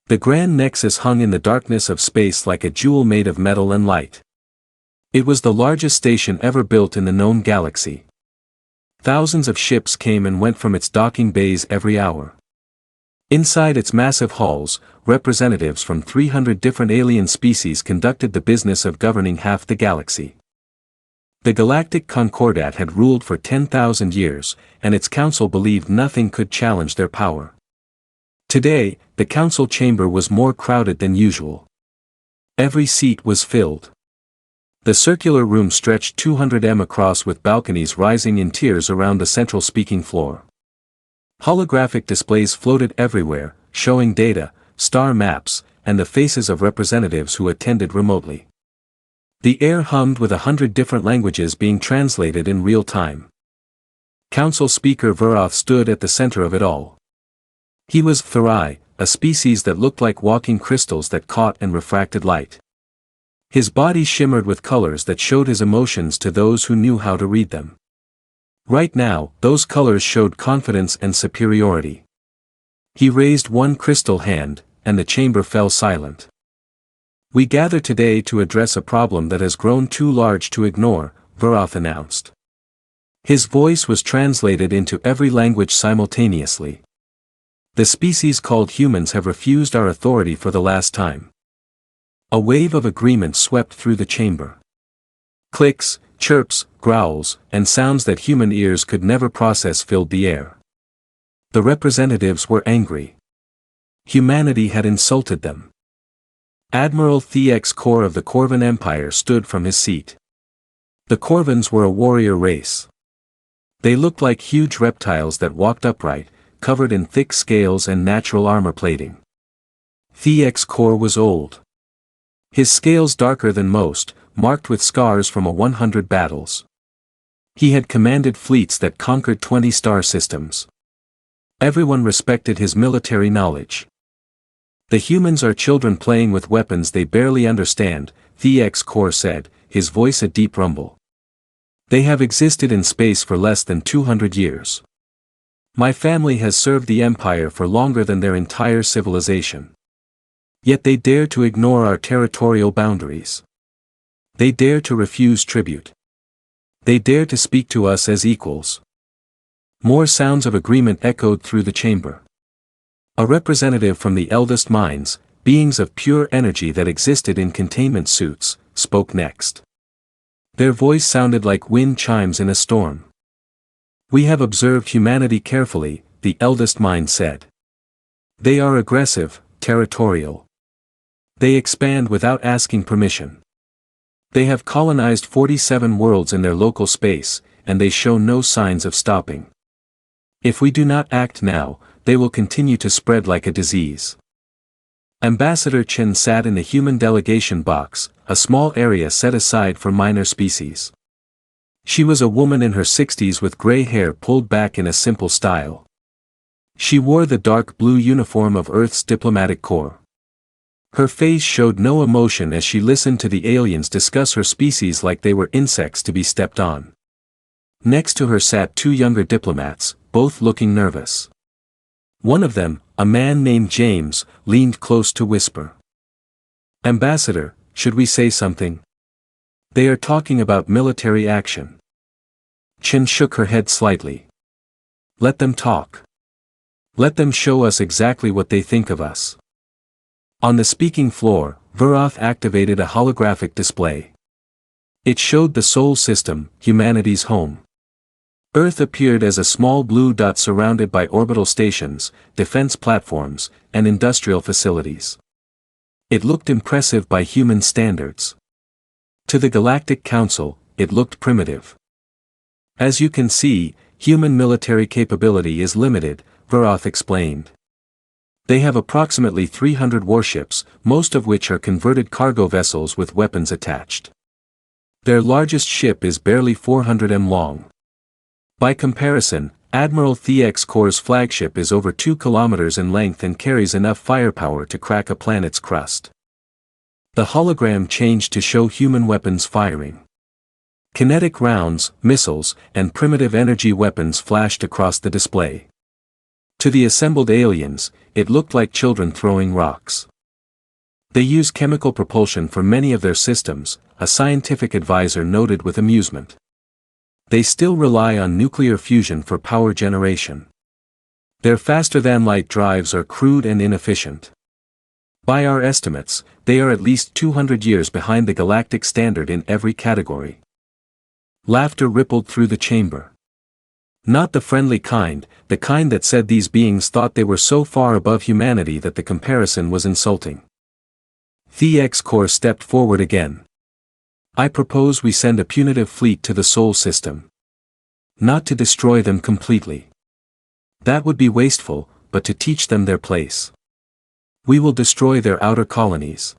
The grand nexus hung in the darkness of space like a jewel made of metal and light. It was the largest station ever built in the known galaxy. Thousands of ships came and went from its docking bays every hour. Inside its massive halls, representatives from 300 different alien species conducted the business of governing half the galaxy. The Galactic Concordat had ruled for 10,000 years, and its council believed nothing could challenge their power. Today, the council chamber was more crowded than usual. Every seat was filled. The circular room stretched 200 m across with balconies rising in tiers around the central speaking floor. Holographic displays floated everywhere, showing data, star maps, and the faces of representatives who attended remotely. The air hummed with 100 different languages being translated in real time. Council Speaker Veroth stood at the center of it all. He was Therai, a species that looked like walking crystals that caught and refracted light. His body shimmered with colors that showed his emotions to those who knew how to read them. Right now, those colors showed confidence and superiority. He raised one crystal hand, and the chamber fell silent. "We gather today to address a problem that has grown too large to ignore," Veroth announced. His voice was translated into every language simultaneously. "The species called humans have refused our authority for the last time." A wave of agreement swept through the chamber. Clicks, chirps, growls, and sounds that human ears could never process filled the air. The representatives were angry. Humanity had insulted them. Admiral Thex Kor of the Corvan Empire stood from his seat. The Corvans were a warrior race. They looked like huge reptiles that walked upright, covered in thick scales and natural armor plating. Thex Kor was old. His scales darker than most, marked with scars from 100 battles. He had commanded fleets that conquered 20 star systems. Everyone respected his military knowledge. "The humans are children playing with weapons they barely understand," Thex Kor said, his voice a deep rumble. "They have existed in space for less than 200 years. My family has served the Empire for longer than their entire civilization. Yet they dare to ignore our territorial boundaries. They dare to refuse tribute. They dare to speak to us as equals." More sounds of agreement echoed through the chamber. A representative from the eldest minds, beings of pure energy that existed in containment suits, spoke next. Their voice sounded like wind chimes in a storm. "We have observed humanity carefully," the eldest mind said. "They are aggressive, territorial. They expand without asking permission. They have colonized 47 worlds in their local space, and they show no signs of stopping. If we do not act now, they will continue to spread like a disease." Ambassador Chen sat in the human delegation box, a small area set aside for minor species. She was a woman in her 60s with gray hair pulled back in a simple style. She wore the dark blue uniform of Earth's diplomatic corps. Her face showed no emotion as she listened to the aliens discuss her species like they were insects to be stepped on. Next to her sat two younger diplomats, both looking nervous. One of them, a man named James, leaned close to whisper. "Ambassador, should we say something? They are talking about military action." Chen shook her head slightly. "Let them talk. Let them show us exactly what they think of us." On the speaking floor, Veroth activated a holographic display. It showed the Sol system, humanity's home. Earth appeared as a small blue dot surrounded by orbital stations, defense platforms, and industrial facilities. It looked impressive by human standards. To the Galactic Council, it looked primitive. "As you can see, human military capability is limited," Veroth explained. "They have approximately 300 warships, most of which are converted cargo vessels with weapons attached. Their largest ship is barely 400 m long. By comparison, Admiral Thex Kor's flagship is over 2 kilometers in length and carries enough firepower to crack a planet's crust." The hologram changed to show human weapons firing. Kinetic rounds, missiles, and primitive energy weapons flashed across the display. To the assembled aliens, it looked like children throwing rocks. They use chemical propulsion for many of their systems, a scientific advisor noted with amusement. They still rely on nuclear fusion for power generation. Their faster-than-light drives are crude and inefficient. By our estimates, they are at least 200 years behind the galactic standard in every category. Laughter rippled through the chamber. Not the friendly kind, the kind that said these beings thought they were so far above humanity that the comparison was insulting. The X-Corps stepped forward again. I propose we send a punitive fleet to the Sol system. Not to destroy them completely. That would be wasteful, but to teach them their place. We will destroy their outer colonies.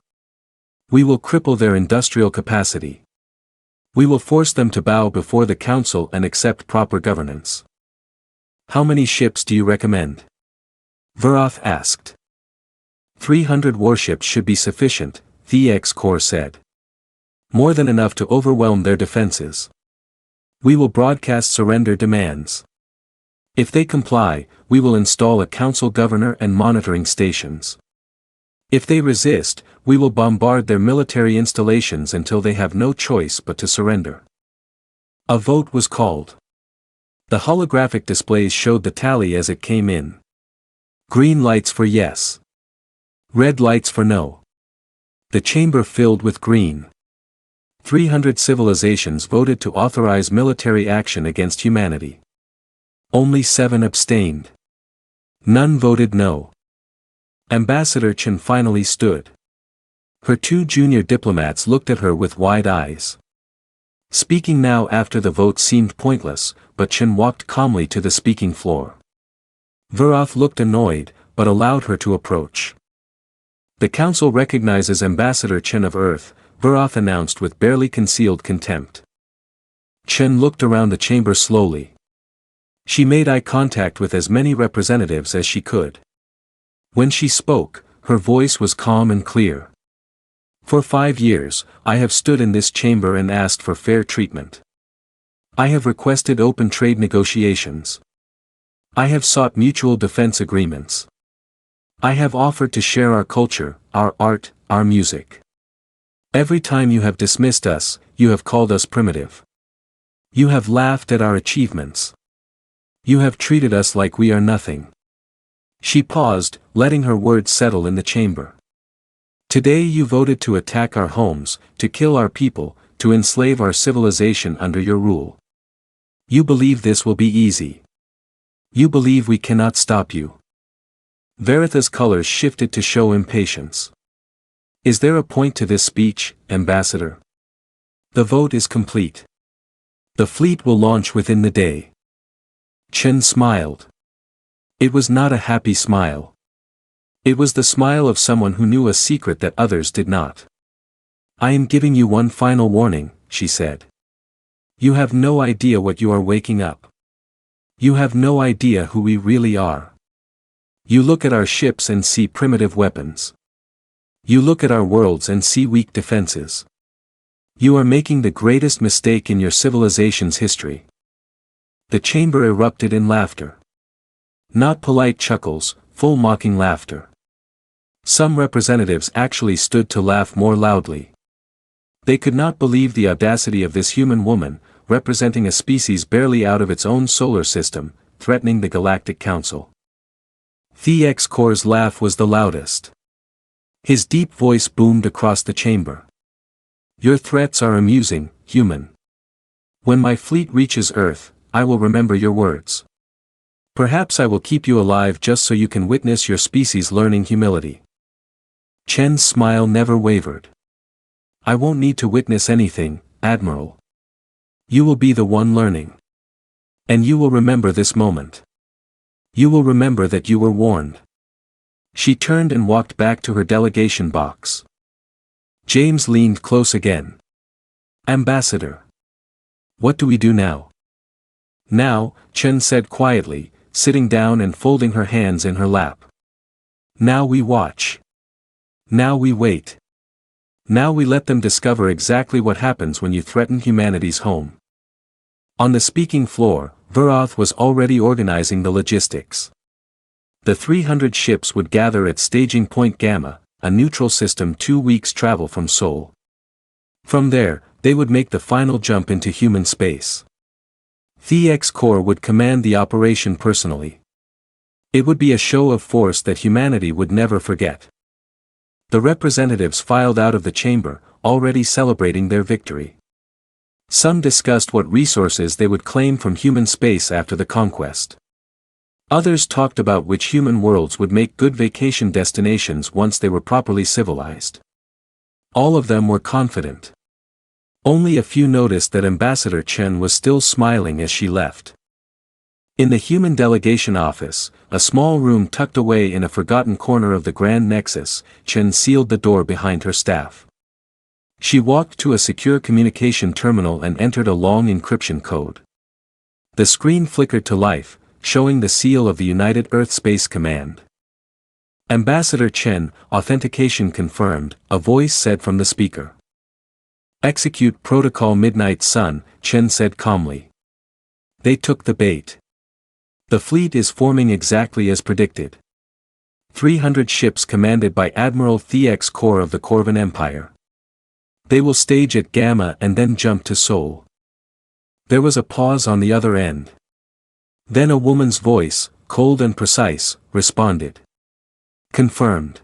We will cripple their industrial capacity. We will force them to bow before the Council and accept proper governance. How many ships do you recommend? Verath asked. 300 warships should be sufficient, the X-Corps said. More than enough to overwhelm their defenses. We will broadcast surrender demands. If they comply, we will install a council governor and monitoring stations. If they resist, we will bombard their military installations until they have no choice but to surrender. A vote was called. The holographic displays showed the tally as it came in. Green lights for yes. Red lights for no. The chamber filled with green. 300 civilizations voted to authorize military action against humanity. Only 7 abstained. None voted no. Ambassador Chen finally stood. Her 2 junior diplomats looked at her with wide eyes. Speaking now after the vote seemed pointless, but Chen walked calmly to the speaking floor. Verath looked annoyed, but allowed her to approach. The Council recognizes Ambassador Chen of Earth, Verath announced with barely concealed contempt. Chen looked around the chamber slowly. She made eye contact with as many representatives as she could. When she spoke, her voice was calm and clear. For 5 years, I have stood in this chamber and asked for fair treatment. I have requested open trade negotiations. I have sought mutual defense agreements. I have offered to share our culture, our art, our music. Every time you have dismissed us, you have called us primitive. You have laughed at our achievements. You have treated us like we are nothing. She paused, letting her words settle in the chamber. Today you voted to attack our homes, to kill our people, to enslave our civilization under your rule. You believe this will be easy. You believe we cannot stop you. Veritha's colors shifted to show impatience. Is there a point to this speech, Ambassador? The vote is complete. The fleet will launch within the day. Chen smiled. It was not a happy smile. It was the smile of someone who knew a secret that others did not. I am giving you one final warning, she said. You have no idea what you are waking up. You have no idea who we really are. You look at our ships and see primitive weapons. You look at our worlds and see weak defenses. You are making the greatest mistake in your civilization's history. The chamber erupted in laughter. Not polite chuckles, full mocking laughter. Some representatives actually stood to laugh more loudly. They could not believe the audacity of this human woman, representing a species barely out of its own solar system, threatening the Galactic Council. The X-Corps' laugh was the loudest. His deep voice boomed across the chamber. Your threats are amusing, human. When my fleet reaches Earth, I will remember your words. Perhaps I will keep you alive just so you can witness your species learning humility. Chen's smile never wavered. I won't need to witness anything, Admiral. You will be the one learning. And you will remember this moment. You will remember that you were warned. She turned and walked back to her delegation box. James leaned close again. Ambassador. What do we do now? Now, Chen said quietly, sitting down and folding her hands in her lap. Now we watch. Now we wait. Now we let them discover exactly what happens when you threaten humanity's home. On the speaking floor, Verath was already organizing the logistics. The 300 ships would gather at Staging Point Gamma, a neutral system 2 weeks' travel from Sol. From there, they would make the final jump into human space. TX Corps would command the operation personally. It would be a show of force that humanity would never forget. The representatives filed out of the chamber, already celebrating their victory. Some discussed what resources they would claim from human space after the conquest. Others talked about which human worlds would make good vacation destinations once they were properly civilized. All of them were confident. Only a few noticed that Ambassador Chen was still smiling as she left. In the human delegation office, a small room tucked away in a forgotten corner of the Grand Nexus, Chen sealed the door behind her staff. She walked to a secure communication terminal and entered a long encryption code. The screen flickered to life, showing the seal of the United Earth Space Command. Ambassador Chen, authentication confirmed, a voice said from the speaker. Execute Protocol Midnight Sun, Chen said calmly. They took the bait. The fleet is forming exactly as predicted. 300 ships commanded by Admiral TX Corps of the Corvan Empire. They will stage at Gamma and then jump to Sol. There was a pause on the other end. Then a woman's voice, cold and precise, responded. Confirmed.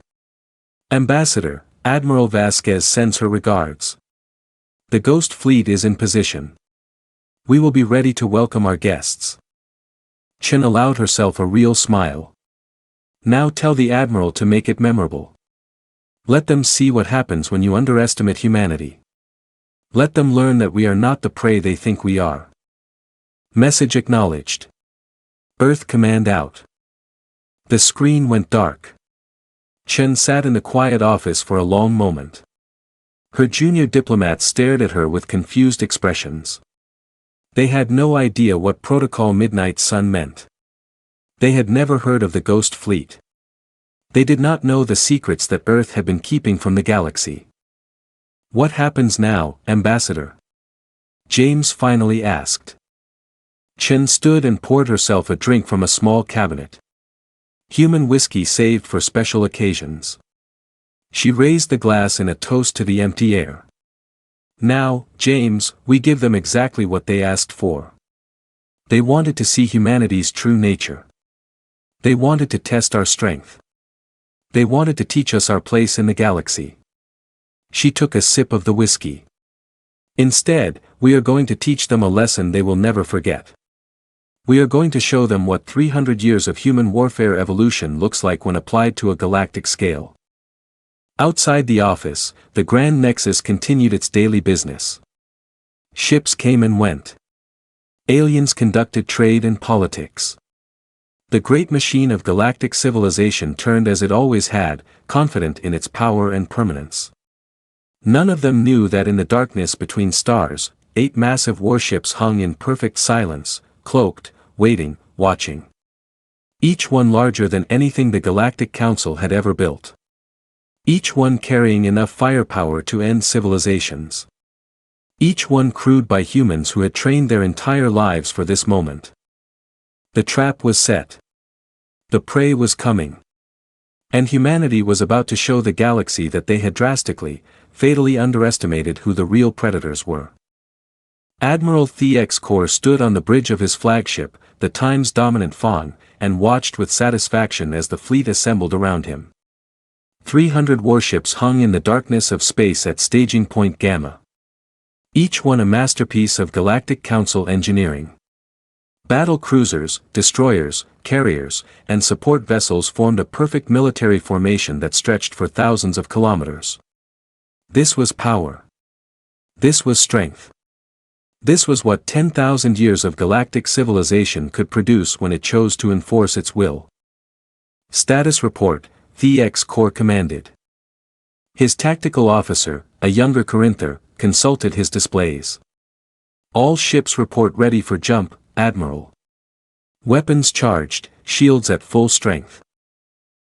Ambassador, Admiral Vasquez sends her regards. The Ghost Fleet is in position. We will be ready to welcome our guests. Chen allowed herself a real smile. Now tell the Admiral to make it memorable. Let them see what happens when you underestimate humanity. Let them learn that we are not the prey they think we are. Message acknowledged. Earth command out. The screen went dark. Chen sat in the quiet office for a long moment. Her junior diplomats stared at her with confused expressions. They had no idea what Protocol Midnight Sun meant. They had never heard of the Ghost Fleet. They did not know the secrets that Earth had been keeping from the galaxy. What happens now, Ambassador? James finally asked. Chen stood and poured herself a drink from a small cabinet. Human whiskey saved for special occasions. She raised the glass in a toast to the empty air. Now, James, we give them exactly what they asked for. They wanted to see humanity's true nature. They wanted to test our strength. They wanted to teach us our place in the galaxy. She took a sip of the whiskey. Instead, we are going to teach them a lesson they will never forget. We are going to show them what 300 years of human warfare evolution looks like when applied to a galactic scale. Outside the office, the Grand Nexus continued its daily business. Ships came and went. Aliens conducted trade and politics. The great machine of galactic civilization turned as it always had, confident in its power and permanence. None of them knew that in the darkness between stars, 8 massive warships hung in perfect silence, cloaked, waiting, watching. Each one larger than anything the Galactic Council had ever built. Each one carrying enough firepower to end civilizations. Each one crewed by humans who had trained their entire lives for this moment. The trap was set. The prey was coming. And humanity was about to show the galaxy that they had drastically, fatally underestimated who the real predators were. Admiral TX Corps stood on the bridge of his flagship, the Time's dominant Fawn, and watched with satisfaction as the fleet assembled around him. 300 warships hung in the darkness of space at Staging Point Gamma. Each one a masterpiece of Galactic Council engineering. Battle cruisers, destroyers, carriers, and support vessels formed a perfect military formation that stretched for thousands of kilometers. This was power. This was strength. This was what 10,000 years of galactic civilization could produce when it chose to enforce its will. Status report, TX Corps commanded. His tactical officer, a younger Corinther, consulted his displays. All ships report ready for jump, Admiral. Weapons charged, shields at full strength.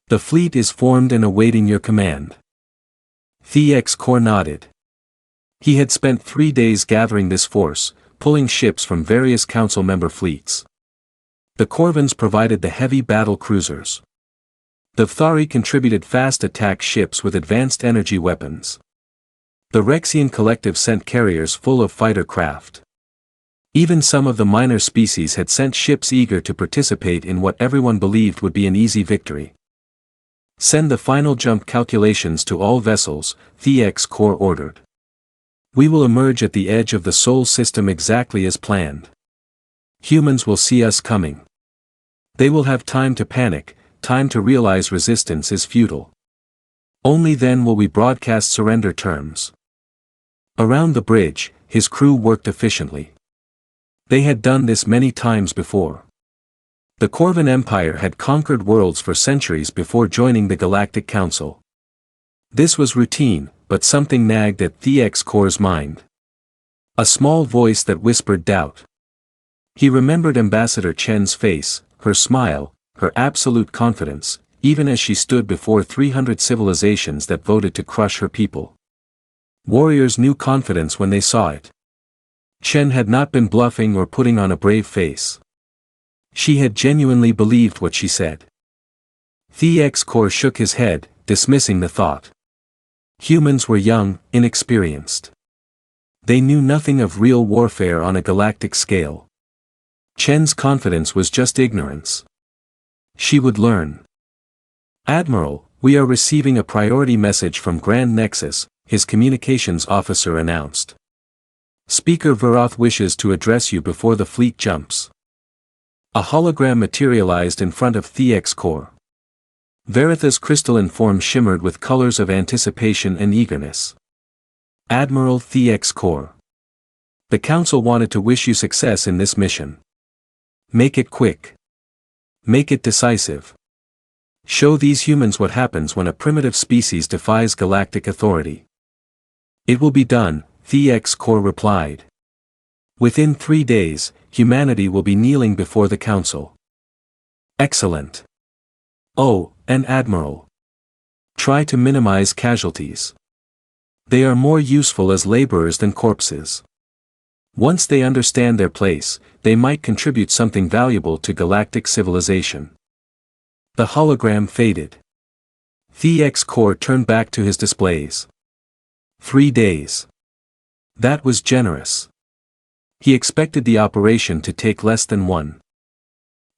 The fleet is formed and awaiting your command. TX Corps nodded. He had spent 3 days gathering this force, pulling ships from various council member fleets. The Corvans provided the heavy battle cruisers. The Thari contributed fast attack ships with advanced energy weapons. The Rexian collective sent carriers full of fighter craft. Even some of the minor species had sent ships eager to participate in what everyone believed would be an easy victory. Send the final jump calculations to all vessels, the X-Corps ordered. We will emerge at the edge of the Sol system exactly as planned. Humans will see us coming. They will have time to panic, time to realize resistance is futile. Only then will we broadcast surrender terms. Around the bridge, his crew worked efficiently. They had done this many times before. The Corvan Empire had conquered worlds for centuries before joining the Galactic Council. This was routine, but something nagged at the X-Corps' mind. A small voice that whispered doubt. He remembered Ambassador Chen's face, her smile, her absolute confidence, even as she stood before 300 civilizations that voted to crush her people. Warriors knew confidence when they saw it. Chen had not been bluffing or putting on a brave face. She had genuinely believed what she said. The X-Corps shook his head, dismissing the thought. Humans were young, inexperienced. They knew nothing of real warfare on a galactic scale. Chen's confidence was just ignorance. She would learn. Admiral, we are receiving a priority message from Grand Nexus, his communications officer announced. Speaker Veroth wishes to address you before the fleet jumps. A hologram materialized in front of the X-Corps. Veritha's crystalline form shimmered with colors of anticipation and eagerness. Admiral the X-Corps. The Council wanted to wish you success in this mission. Make it quick. Make it decisive. Show these humans what happens when a primitive species defies galactic authority. It will be done, the X-Corps replied. Within 3 days, humanity will be kneeling before the Council. Excellent. Oh, and Admiral. Try to minimize casualties. They are more useful as laborers than corpses. Once they understand their place, they might contribute something valuable to galactic civilization. The hologram faded. The X-Corps turned back to his displays. 3 days. That was generous. He expected the operation to take less than 1.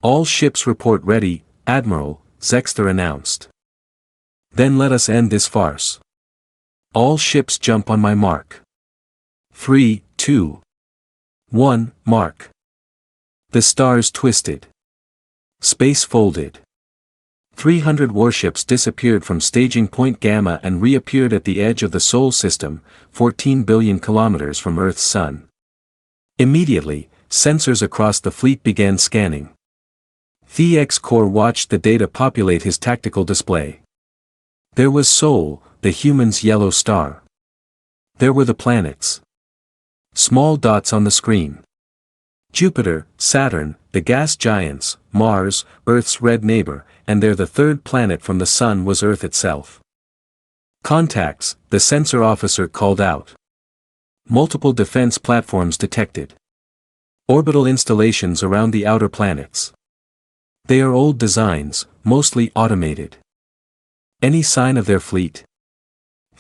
All ships report ready, Admiral, Zexter announced. Then let us end this farce. All ships jump on my mark. 3, 2, 1, mark. The stars twisted. Space folded. 300 warships disappeared from staging point Gamma and reappeared at the edge of the Sol system, 14 billion kilometers from Earth's sun. Immediately, sensors across the fleet began scanning. The X-Corps watched the data populate his tactical display. There was Sol, the human's yellow star. There were the planets. Small dots on the screen. Jupiter, Saturn, the gas giants, Mars, Earth's red neighbor, and there the third planet from the Sun was Earth itself. Contacts, the sensor officer called out. Multiple defense platforms detected. Orbital installations around the outer planets. They are old designs, mostly automated. Any sign of their fleet?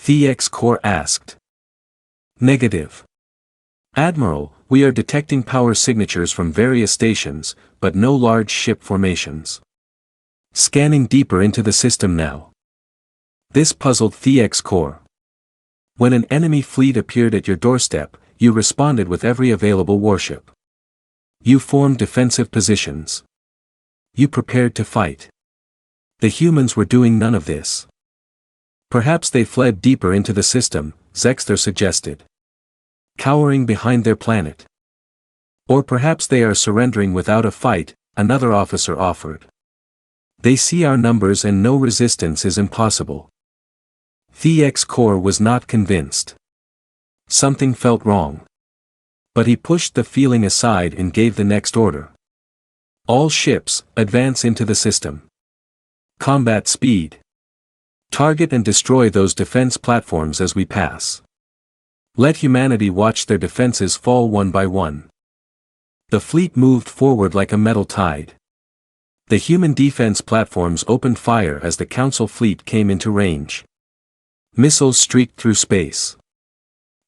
The X-Corps asked. Negative. Admiral, we are detecting power signatures from various stations, but no large ship formations. Scanning deeper into the system now. This puzzled the X-Corps. When an enemy fleet appeared at your doorstep, you responded with every available warship. You formed defensive positions. You prepared to fight. The humans were doing none of this. Perhaps they fled deeper into the system, Zexter suggested. Cowering behind their planet. Or perhaps they are surrendering without a fight, another officer offered. They see our numbers and no resistance is impossible. The X-Corps was not convinced. Something felt wrong. But he pushed the feeling aside and gave the next order. All ships, advance into the system. Combat speed. Target and destroy those defense platforms as we pass. Let humanity watch their defenses fall one by one. The fleet moved forward like a metal tide. The human defense platforms opened fire as the Council fleet came into range. Missiles streaked through space.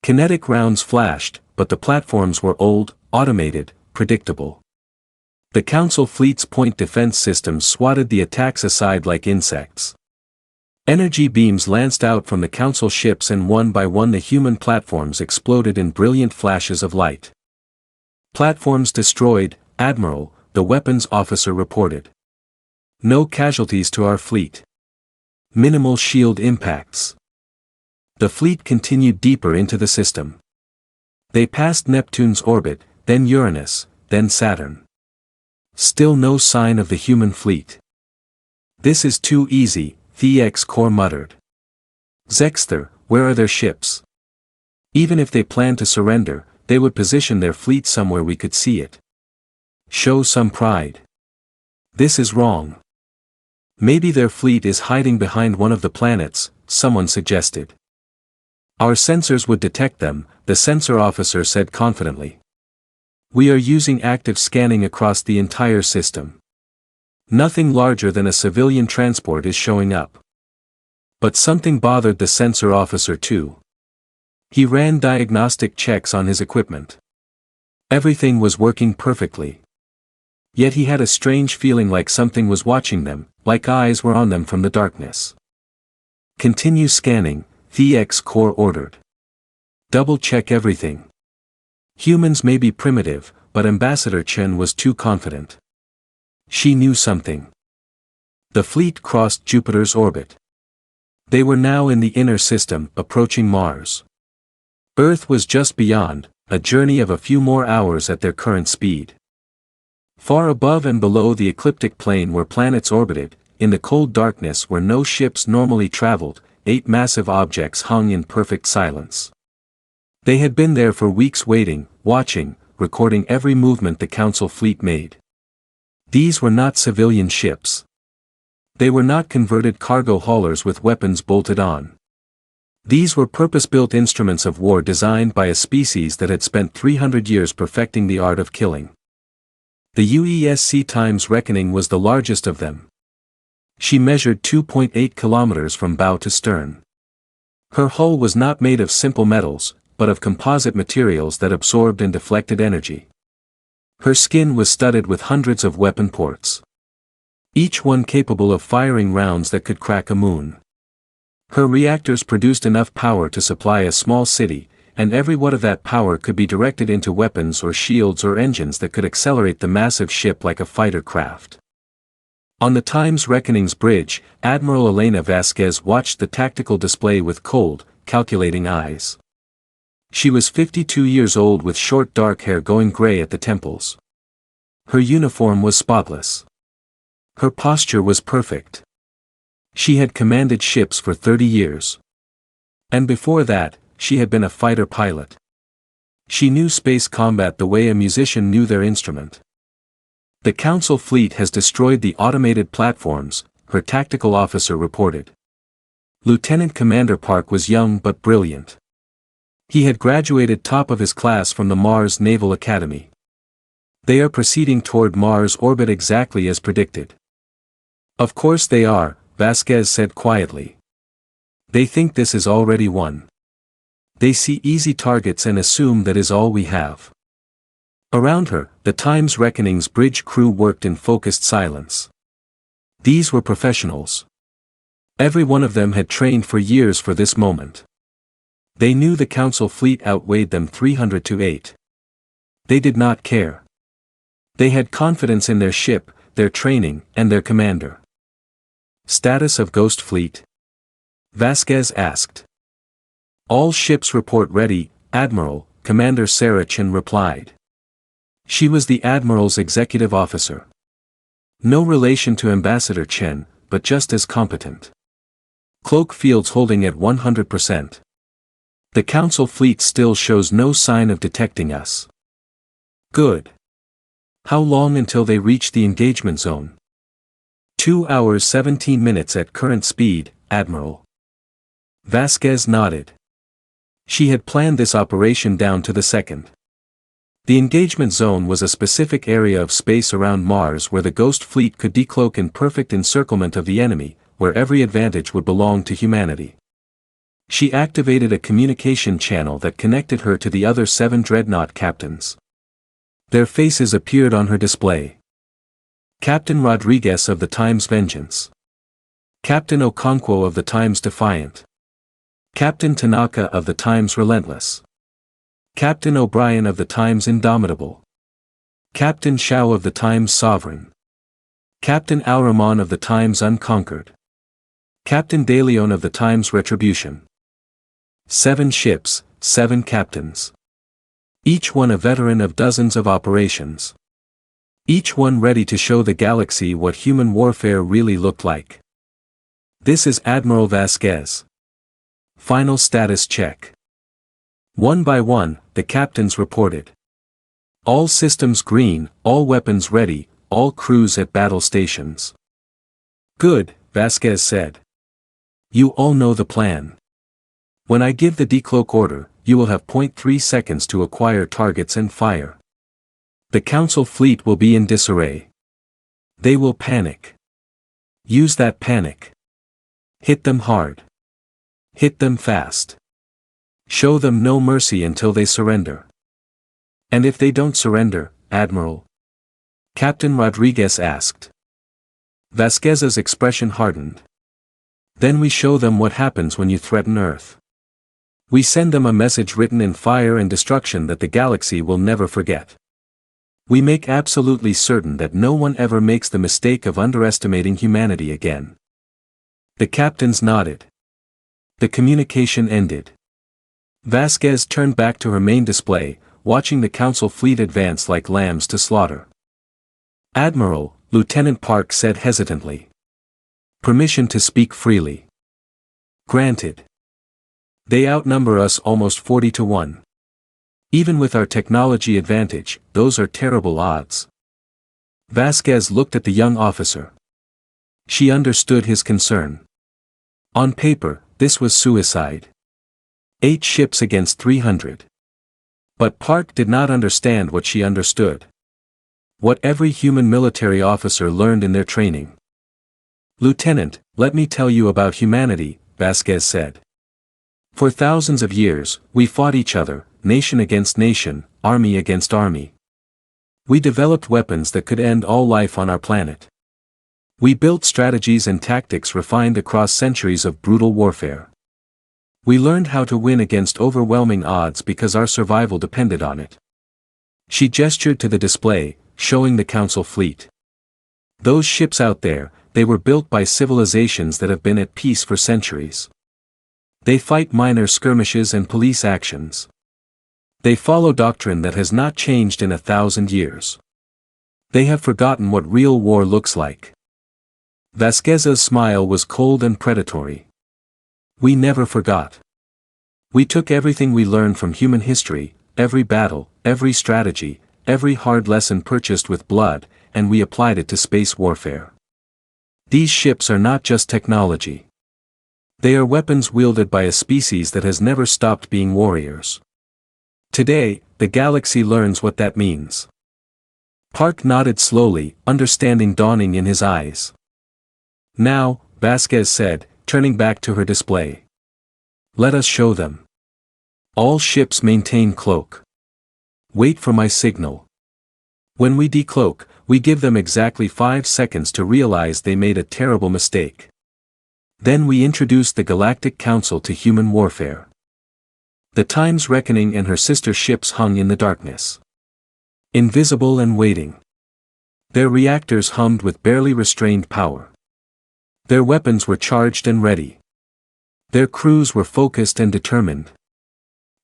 Kinetic rounds flashed, but the platforms were old, automated, predictable. The Council fleet's point defense systems swatted the attacks aside like insects. Energy beams lanced out from the Council ships and one by one the human platforms exploded in brilliant flashes of light. Platforms destroyed, Admiral, the weapons officer reported. No casualties to our fleet. Minimal shield impacts. The fleet continued deeper into the system. They passed Neptune's orbit, then Uranus, then Saturn. Still no sign of the human fleet. This is too easy, the X-Core muttered. Zexter, where are their ships? Even if they planned to surrender, they would position their fleet somewhere we could see it. Show some pride. This is wrong. Maybe their fleet is hiding behind one of the planets, someone suggested. Our sensors would detect them, the sensor officer said confidently. We are using active scanning across the entire system. Nothing larger than a civilian transport is showing up. But something bothered the sensor officer too. He ran diagnostic checks on his equipment. Everything was working perfectly. Yet he had a strange feeling like something was watching them, like eyes were on them from the darkness. Continue scanning, the X-Core ordered. Double-check everything. Humans may be primitive, but Ambassador Chen was too confident. She knew something. The fleet crossed Jupiter's orbit. They were now in the inner system, approaching Mars. Earth was just beyond, a journey of a few more hours at their current speed. Far above and below the ecliptic plane where planets orbited, in the cold darkness where no ships normally traveled, 8 massive objects hung in perfect silence. They had been there for weeks waiting, watching, recording every movement the Council fleet made. These were not civilian ships. They were not converted cargo haulers with weapons bolted on. These were purpose-built instruments of war designed by a species that had spent 300 years perfecting the art of killing. The UESC Times Reckoning was the largest of them. She measured 2.8 kilometers from bow to stern. Her hull was not made of simple metals, but of composite materials that absorbed and deflected energy. Her skin was studded with hundreds of weapon ports. Each one capable of firing rounds that could crack a moon. Her reactors produced enough power to supply a small city, and every watt of that power could be directed into weapons or shields or engines that could accelerate the massive ship like a fighter craft. On the Times Reckoning's bridge, Admiral Elena Vasquez watched the tactical display with cold, calculating eyes. She was 52 years old with short dark hair going gray at the temples. Her uniform was spotless. Her posture was perfect. She had commanded ships for 30 years. And before that, she had been a fighter pilot. She knew space combat the way a musician knew their instrument. The Council fleet has destroyed the automated platforms, her tactical officer reported. Lieutenant Commander Park was young but brilliant. He had graduated top of his class from the Mars Naval Academy. They are proceeding toward Mars orbit exactly as predicted. Of course they are, Vasquez said quietly. They think this is already won. They see easy targets and assume that is all we have. Around her, the Times Reckoning's bridge crew worked in focused silence. These were professionals. Every one of them had trained for years for this moment. They knew the Council fleet outweighed them 300 to 8. They did not care. They had confidence in their ship, their training, and their commander. Status of Ghost Fleet? Vasquez asked. All ships report ready, Admiral, Commander Sarah Chen replied. She was the Admiral's executive officer. No relation to Ambassador Chen, but just as competent. Cloak fields holding at 100%. The Council fleet still shows no sign of detecting us. Good. How long until they reach the engagement zone? 2 hours 17 minutes at current speed, Admiral. Vasquez nodded. She had planned this operation down to the second. The engagement zone was a specific area of space around Mars where the Ghost Fleet could decloak in perfect encirclement of the enemy, where every advantage would belong to humanity. She activated a communication channel that connected her to the other 7 dreadnought captains. Their faces appeared on her display. Captain Rodriguez of the Times Vengeance. Captain Okonkwo of the Times Defiant. Captain Tanaka of the Times Relentless. Captain O'Brien of the Times Indomitable. Captain Shao of the Times Sovereign. Captain Alramon of the Times Unconquered. Captain De Leon of the Times Retribution. 7 ships, 7 captains. Each one a veteran of dozens of operations. Each one ready to show the galaxy what human warfare really looked like. This is Admiral Vasquez. Final status check. One by one, the captains reported. All systems green, all weapons ready, all crews at battle stations. Good, Vasquez said. You all know the plan. When I give the decloak order, you will have 0.3 seconds to acquire targets and fire. The Council fleet will be in disarray. They will panic. Use that panic. Hit them hard. Hit them fast. Show them no mercy until they surrender. And if they don't surrender, Admiral? Captain Rodriguez asked. Vasquez's expression hardened. Then we show them what happens when you threaten Earth. We send them a message written in fire and destruction that the galaxy will never forget. We make absolutely certain that no one ever makes the mistake of underestimating humanity again. The captains nodded. The communication ended. Vasquez turned back to her main display, watching the Council fleet advance like lambs to slaughter. Admiral, Lieutenant Park said hesitantly. Permission to speak freely. Granted. They outnumber us almost 40 to 1. Even with our technology advantage, those are terrible odds. Vasquez looked at the young officer. She understood his concern. On paper, this was suicide. 8 ships against 300. But Park did not understand what she understood. What every human military officer learned in their training. Lieutenant, let me tell you about humanity, Vasquez said. For thousands of years, we fought each other, nation against nation, army against army. We developed weapons that could end all life on our planet. We built strategies and tactics refined across centuries of brutal warfare. We learned how to win against overwhelming odds because our survival depended on it. She gestured to the display, showing the Council fleet. Those ships out there, they were built by civilizations that have been at peace for centuries. They fight minor skirmishes and police actions. They follow doctrine that has not changed in 1,000 years. They have forgotten what real war looks like. Vasquez's smile was cold and predatory. We never forgot. We took everything we learned from human history, every battle, every strategy, every hard lesson purchased with blood, and we applied it to space warfare. These ships are not just technology. They are weapons wielded by a species that has never stopped being warriors. Today, the galaxy learns what that means. Park nodded slowly, understanding dawning in his eyes. Now, Vasquez said, turning back to her display. Let us show them. All ships maintain cloak. Wait for my signal. When we decloak, we give them exactly 5 seconds to realize they made a terrible mistake. Then we introduce the Galactic Council to human warfare. The Times Reckoning and her sister ships hung in the darkness. Invisible and waiting. Their reactors hummed with barely restrained power. Their weapons were charged and ready. Their crews were focused and determined.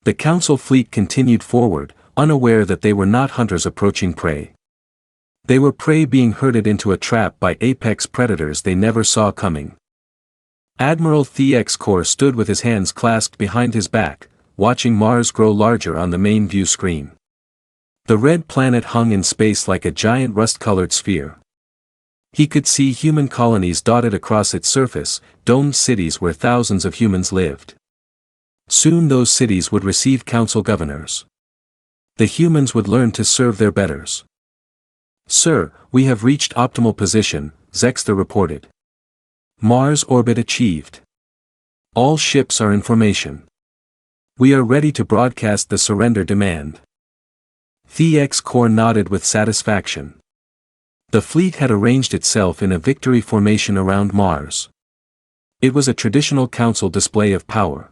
The Council fleet continued forward, unaware that they were not hunters approaching prey. They were prey being herded into a trap by apex predators they never saw coming. Admiral Thex Kor stood with his hands clasped behind his back, watching Mars grow larger on the main view screen. The red planet hung in space like a giant rust-colored sphere. He could see human colonies dotted across its surface, domed cities where thousands of humans lived. Soon those cities would receive council governors. The humans would learn to serve their betters. "Sir, we have reached optimal position," Zexter reported. "Mars orbit achieved. All ships are in formation. We are ready to broadcast the surrender demand." The Corps nodded with satisfaction. The fleet had arranged itself in a victory formation around Mars. It was a traditional council display of power.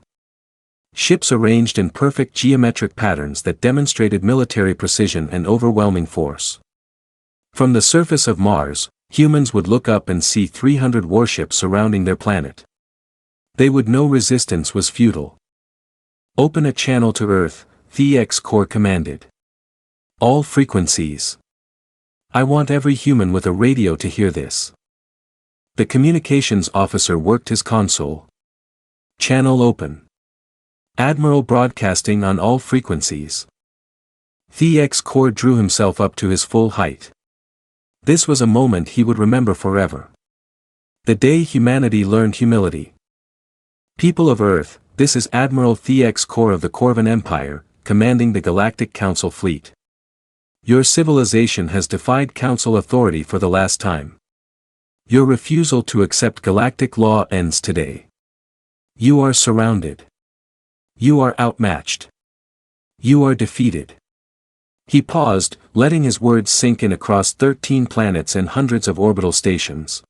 Ships arranged in perfect geometric patterns that demonstrated military precision and overwhelming force. From the surface of Mars, humans would look up and see 300 warships surrounding their planet. They would know resistance was futile. "Open a channel to Earth," the Corps commanded. "All frequencies. I want every human with a radio to hear this." The communications officer worked his console. "Channel open. Admiral broadcasting on all frequencies." The Corps drew himself up to his full height. This was a moment he would remember forever. The day humanity learned humility. "People of Earth, this is Admiral The Corps of the Corvan Empire, commanding the Galactic Council fleet. Your civilization has defied Council authority for the last time. Your refusal to accept galactic law ends today. You are surrounded. You are outmatched. You are defeated." He paused, letting his words sink in across 13 planets and hundreds of orbital stations.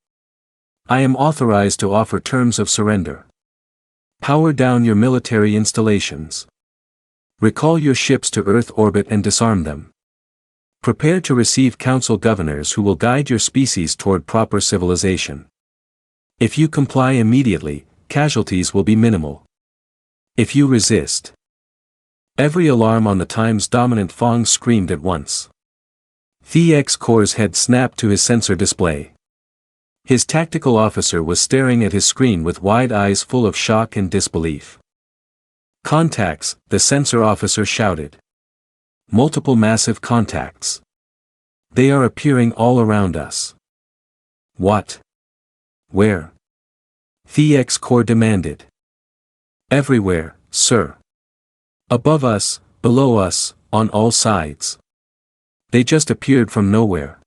"I am authorized to offer terms of surrender. Power down your military installations. Recall your ships to Earth orbit and disarm them. Prepare to receive council governors who will guide your species toward proper civilization. If you comply immediately, casualties will be minimal. If you resist..." Every alarm on the time's dominant Fong screamed at once. The Corps' head snapped to his sensor display. His tactical officer was staring at his screen with wide eyes full of shock and disbelief. "Contacts," the sensor officer shouted. "Multiple massive contacts. They are appearing all around us." "What? Where?" The Corps demanded. "Everywhere, sir. Above us, below us, on all sides. They just appeared from nowhere."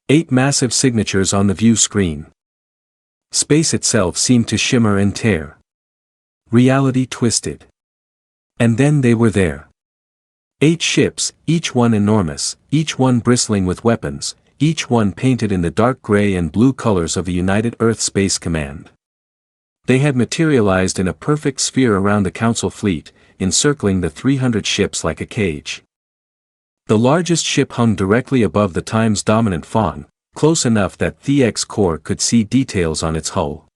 8 massive signatures on the view screen. Space itself seemed to shimmer and tear. Reality twisted. And then they were there. 8 ships, each one enormous, each one bristling with weapons, each one painted in the dark gray and blue colors of the United Earth Space Command. They had materialized in a perfect sphere around the Council fleet, encircling the 300 ships like a cage. The largest ship hung directly above the time's dominant Fong, close enough that The Corps could see details on its hull.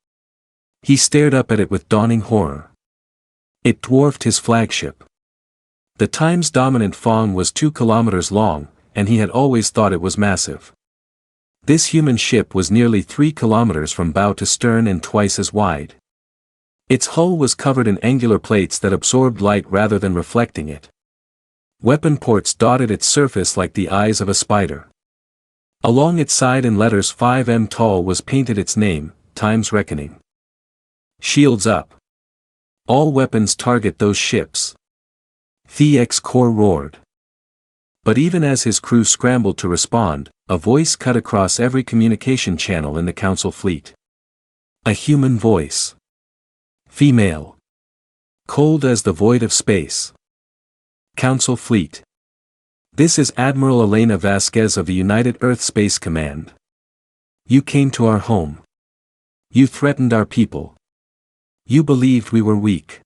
He stared up at it with dawning horror. It dwarfed his flagship. The time's dominant Fong was 2 kilometers long, and he had always thought it was massive. This human ship was nearly 3 kilometers from bow to stern and twice as wide. Its hull was covered in angular plates that absorbed light rather than reflecting it. Weapon ports dotted its surface like the eyes of a spider. Along its side in letters 5 m tall was painted its name, Time's Reckoning. "Shields up. All weapons target those ships." The Corps roared. But even as his crew scrambled to respond, a voice cut across every communication channel in the Council fleet. A human voice. Female. Cold as the void of space. "Council fleet. This is Admiral Elena Vasquez of the United Earth Space Command. You came to our home. You threatened our people. You believed we were weak."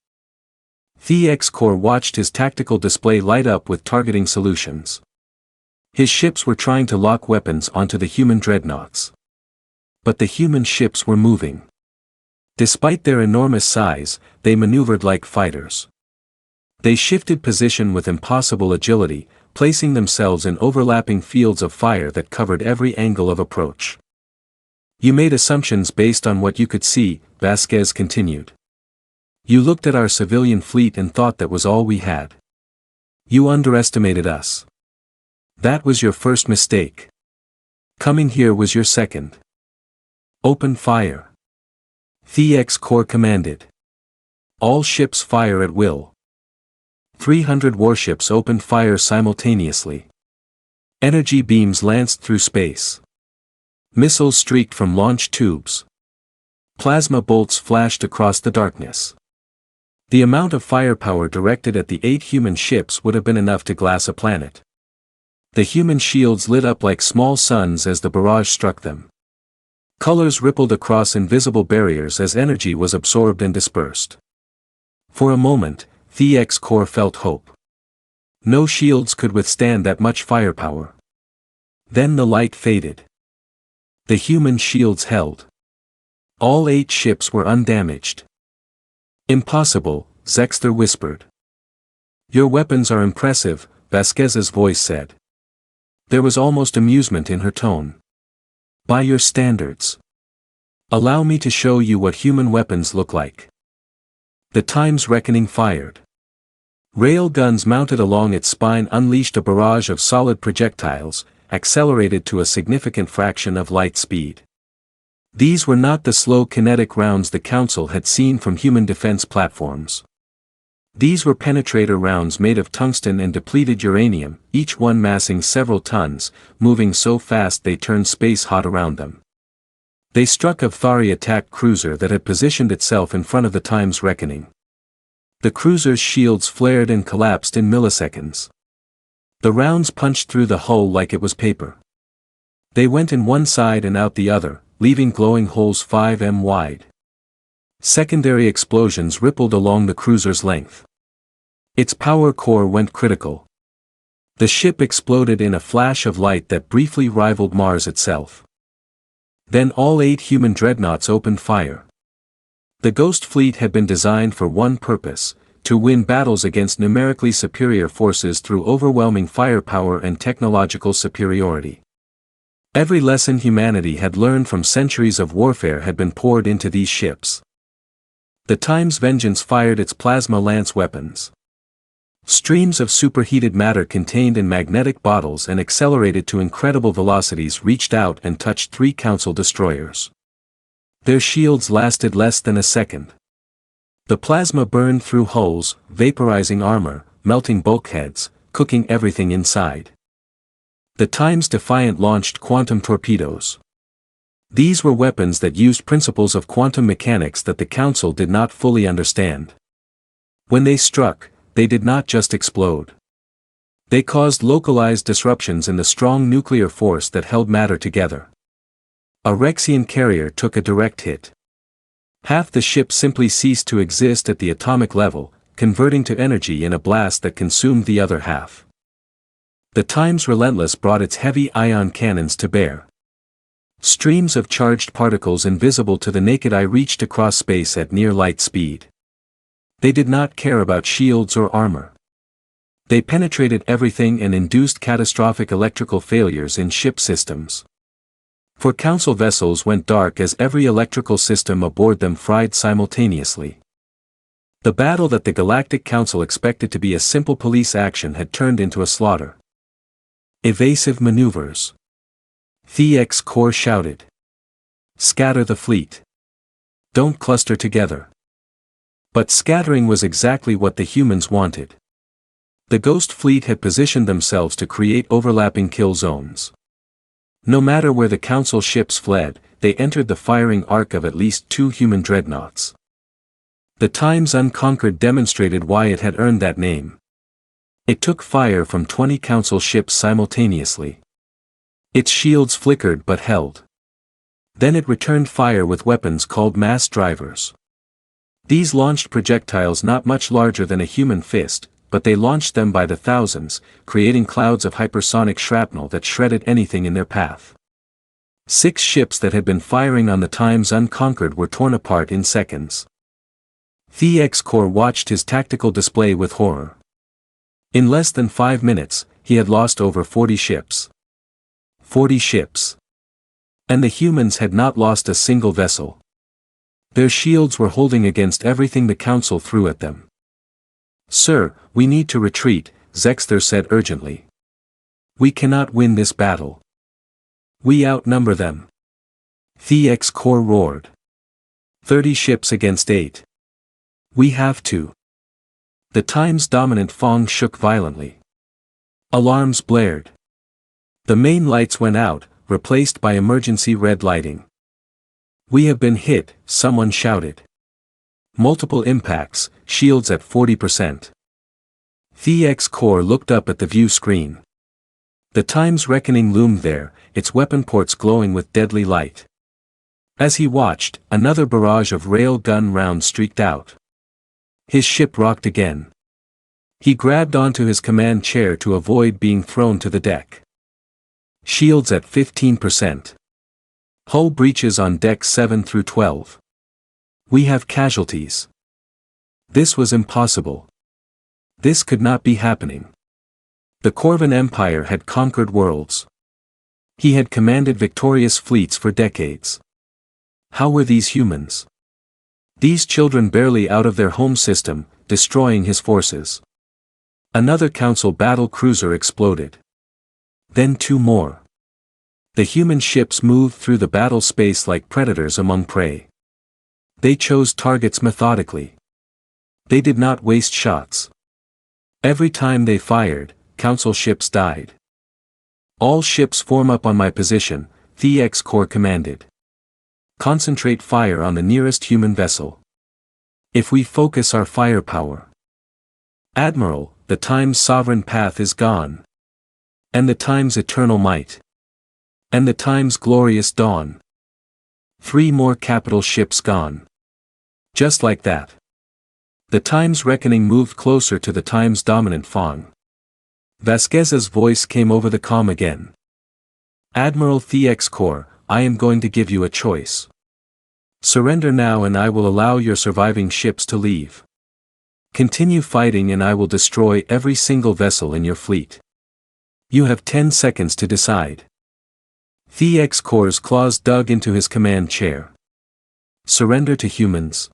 The Corps watched his tactical display light up with targeting solutions. His ships were trying to lock weapons onto the human dreadnoughts. But the human ships were moving. Despite their enormous size, they maneuvered like fighters. They shifted position with impossible agility, placing themselves in overlapping fields of fire that covered every angle of approach. "You made assumptions based on what you could see," Vasquez continued. "You looked at our civilian fleet and thought that was all we had. You underestimated us. That was your first mistake. Coming here was your second. Open fire." The Corps commanded. "All ships fire at will." 300 warships opened fire simultaneously. Energy beams lanced through space. Missiles streaked from launch tubes. Plasma bolts flashed across the darkness. The amount of firepower directed at the 8 human ships would have been enough to glass a planet. The human shields lit up like small suns as the barrage struck them. Colors rippled across invisible barriers as energy was absorbed and dispersed. For a moment, the X-Core felt hope. No shields could withstand that much firepower. Then the light faded. The human shields held. All 8 ships were undamaged. "Impossible," Zexter whispered. "Your weapons are impressive," Vasquez's voice said. There was almost amusement in her tone. "By your standards. Allow me to show you what human weapons look like." The Time's Reckoning fired. Rail guns mounted along its spine unleashed a barrage of solid projectiles, accelerated to a significant fraction of light speed. These were not the slow kinetic rounds the Council had seen from human defense platforms. These were penetrator rounds made of tungsten and depleted uranium, each one massing several tons, moving so fast they turned space hot around them. They struck a Thari attack cruiser that had positioned itself in front of the Time's Reckoning. The cruiser's shields flared and collapsed in milliseconds. The rounds punched through the hull like it was paper. They went in one side and out the other, leaving glowing holes 5 m wide. Secondary explosions rippled along the cruiser's length. Its power core went critical. The ship exploded in a flash of light that briefly rivaled Mars itself. Then all 8 human dreadnoughts opened fire. The Ghost Fleet had been designed for one purpose: to win battles against numerically superior forces through overwhelming firepower and technological superiority. Every lesson humanity had learned from centuries of warfare had been poured into these ships. The Time's Vengeance fired its plasma lance weapons. Streams of superheated matter contained in magnetic bottles and accelerated to incredible velocities reached out and touched 3 Council destroyers. Their shields lasted less than a second. The plasma burned through hulls, vaporizing armor, melting bulkheads, cooking everything inside. The Times Defiant launched quantum torpedoes. These were weapons that used principles of quantum mechanics that the Council did not fully understand. When they struck, they did not just explode. They caused localized disruptions in the strong nuclear force that held matter together. A Rexian carrier took a direct hit. Half the ship simply ceased to exist at the atomic level, converting to energy in a blast that consumed the other half. The Times Relentless brought its heavy ion cannons to bear. Streams of charged particles invisible to the naked eye reached across space at near light speed. They did not care about shields or armor. They penetrated everything and induced catastrophic electrical failures in ship systems. For Council vessels went dark as every electrical system aboard them fried simultaneously. The battle that the Galactic Council expected to be a simple police action had turned into a slaughter. Evasive maneuvers. The X-Core shouted. Scatter the fleet. Don't cluster together. But scattering was exactly what the humans wanted. The Ghost Fleet had positioned themselves to create overlapping kill zones. No matter where the Council ships fled, they entered the firing arc of at least 2 human dreadnoughts. The Times Unconquered demonstrated why it had earned that name. It took fire from 20 Council ships simultaneously. Its shields flickered but held. Then it returned fire with weapons called mass drivers. These launched projectiles not much larger than a human fist, but they launched them by the thousands, creating clouds of hypersonic shrapnel that shredded anything in their path. 6 ships that had been firing on the Times Unconquered were torn apart in seconds. The X-Core watched his tactical display with horror. In less than 5 minutes, he had lost over 40 ships. 40 ships. And the humans had not lost a single vessel. Their shields were holding against everything the Council threw at them. "Sir, we need to retreat," Zexter said urgently. "We cannot win this battle. We outnumber them." The X-Core roared. 30 ships against 8. We have to. The time's dominant Fong shook violently. Alarms blared. The main lights went out, replaced by emergency red lighting. "We have been hit," someone shouted. "Multiple impacts, shields at 40%. TX Core looked up at the view screen. The time's reckoning loomed there, its weapon ports glowing with deadly light. As he watched, another barrage of rail gun rounds streaked out. His ship rocked again. He grabbed onto his command chair to avoid being thrown to the deck. Shields at 15%. Hull breaches on decks 7 through 12. "We have casualties." This was impossible. This could not be happening. The Corvan Empire had conquered worlds. He had commanded victorious fleets for decades. How were these humans? These children barely out of their home system, destroying his forces. Another Council battle cruiser exploded. Then two more. The human ships moved through the battle space like predators among prey. They chose targets methodically. They did not waste shots. Every time they fired, Council ships died. "All ships form up on my position," TX Core commanded. "Concentrate fire on the nearest human vessel. If we focus our firepower." "Admiral, the time's sovereign path is gone. And the time's eternal might. And the time's glorious dawn. 3 more capital ships gone." Just like that. The time's reckoning moved closer to the time's dominant Fong. Vasquez's voice came over the comm again. "Admiral TX Core, I am going to give you a choice. Surrender now and I will allow your surviving ships to leave. Continue fighting and I will destroy every single vessel in your fleet. You have 10 seconds to decide." TX Core's claws dug into his command chair. Surrender to humans?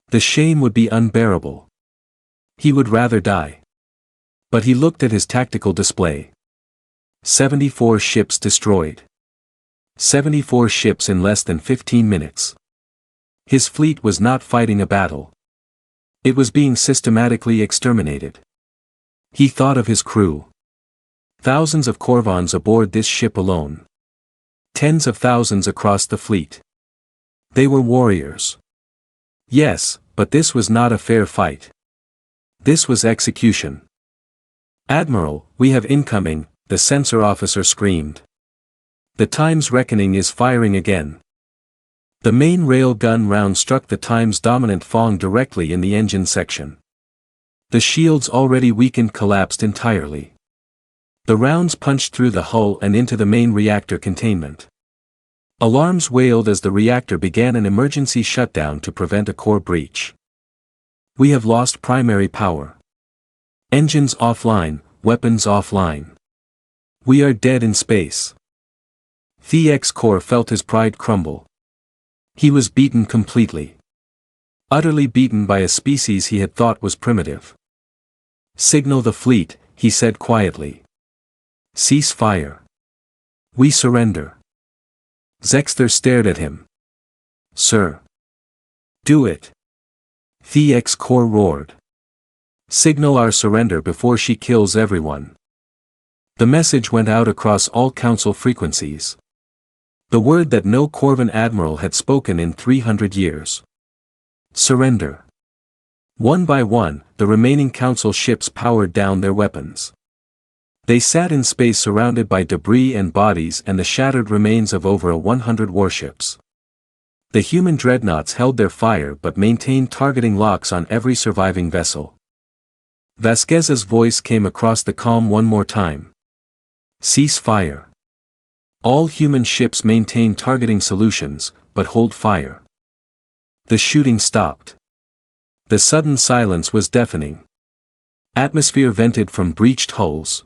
The shame would be unbearable. He would rather die. But he looked at his tactical display. 74 ships destroyed. 74 ships in less than 15 minutes. His fleet was not fighting a battle. It was being systematically exterminated. He thought of his crew. Thousands of Corvans aboard this ship alone. Tens of thousands across the fleet. They were warriors. Yes, but this was not a fair fight. This was execution. "Admiral, we have incoming," the sensor officer screamed. "The time's reckoning is firing again." The main rail gun round struck the time's dominant Fong directly in the engine section. The shields already weakened collapsed entirely. The rounds punched through the hull and into the main reactor containment. Alarms wailed as the reactor began an emergency shutdown to prevent a core breach. "We have lost primary power. Engines offline, weapons offline. We are dead in space." TX Core felt his pride crumble. He was beaten completely. Utterly beaten by a species he had thought was primitive. "Signal the fleet," he said quietly. "Cease fire. We surrender." Zexter stared at him. "Sir." "Do it." TX Core roared. "Signal our surrender before she kills everyone." The message went out across all Council frequencies. The word that no Corvan admiral had spoken in 300 years. Surrender. One by one, the remaining Council ships powered down their weapons. They sat in space surrounded by debris and bodies and the shattered remains of over 100 warships. The human dreadnoughts held their fire but maintained targeting locks on every surviving vessel. Vasquez's voice came across the comm one more time. "Cease fire. All human ships maintain targeting solutions, but hold fire." The shooting stopped. The sudden silence was deafening. Atmosphere vented from breached hulls.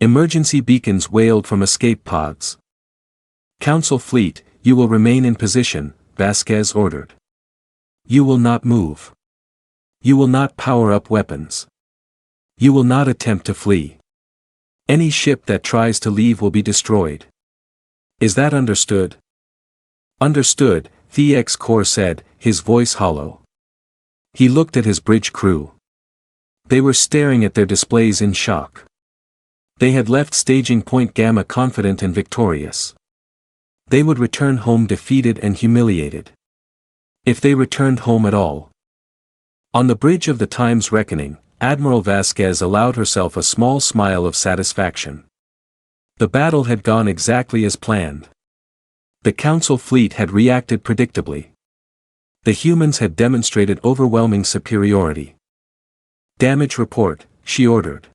Emergency beacons wailed from escape pods. "Council fleet, you will remain in position," Vasquez ordered. "You will not move. You will not power up weapons. You will not attempt to flee. Any ship that tries to leave will be destroyed. Is that understood?" "Understood," TX Core said, his voice hollow. He looked at his bridge crew. They were staring at their displays in shock. They had left staging point Gamma confident and victorious. They would return home defeated and humiliated. If they returned home at all. On the bridge of the time's reckoning, Admiral Vasquez allowed herself a small smile of satisfaction. The battle had gone exactly as planned. The Council fleet had reacted predictably. The humans had demonstrated overwhelming superiority. Damage report, she ordered.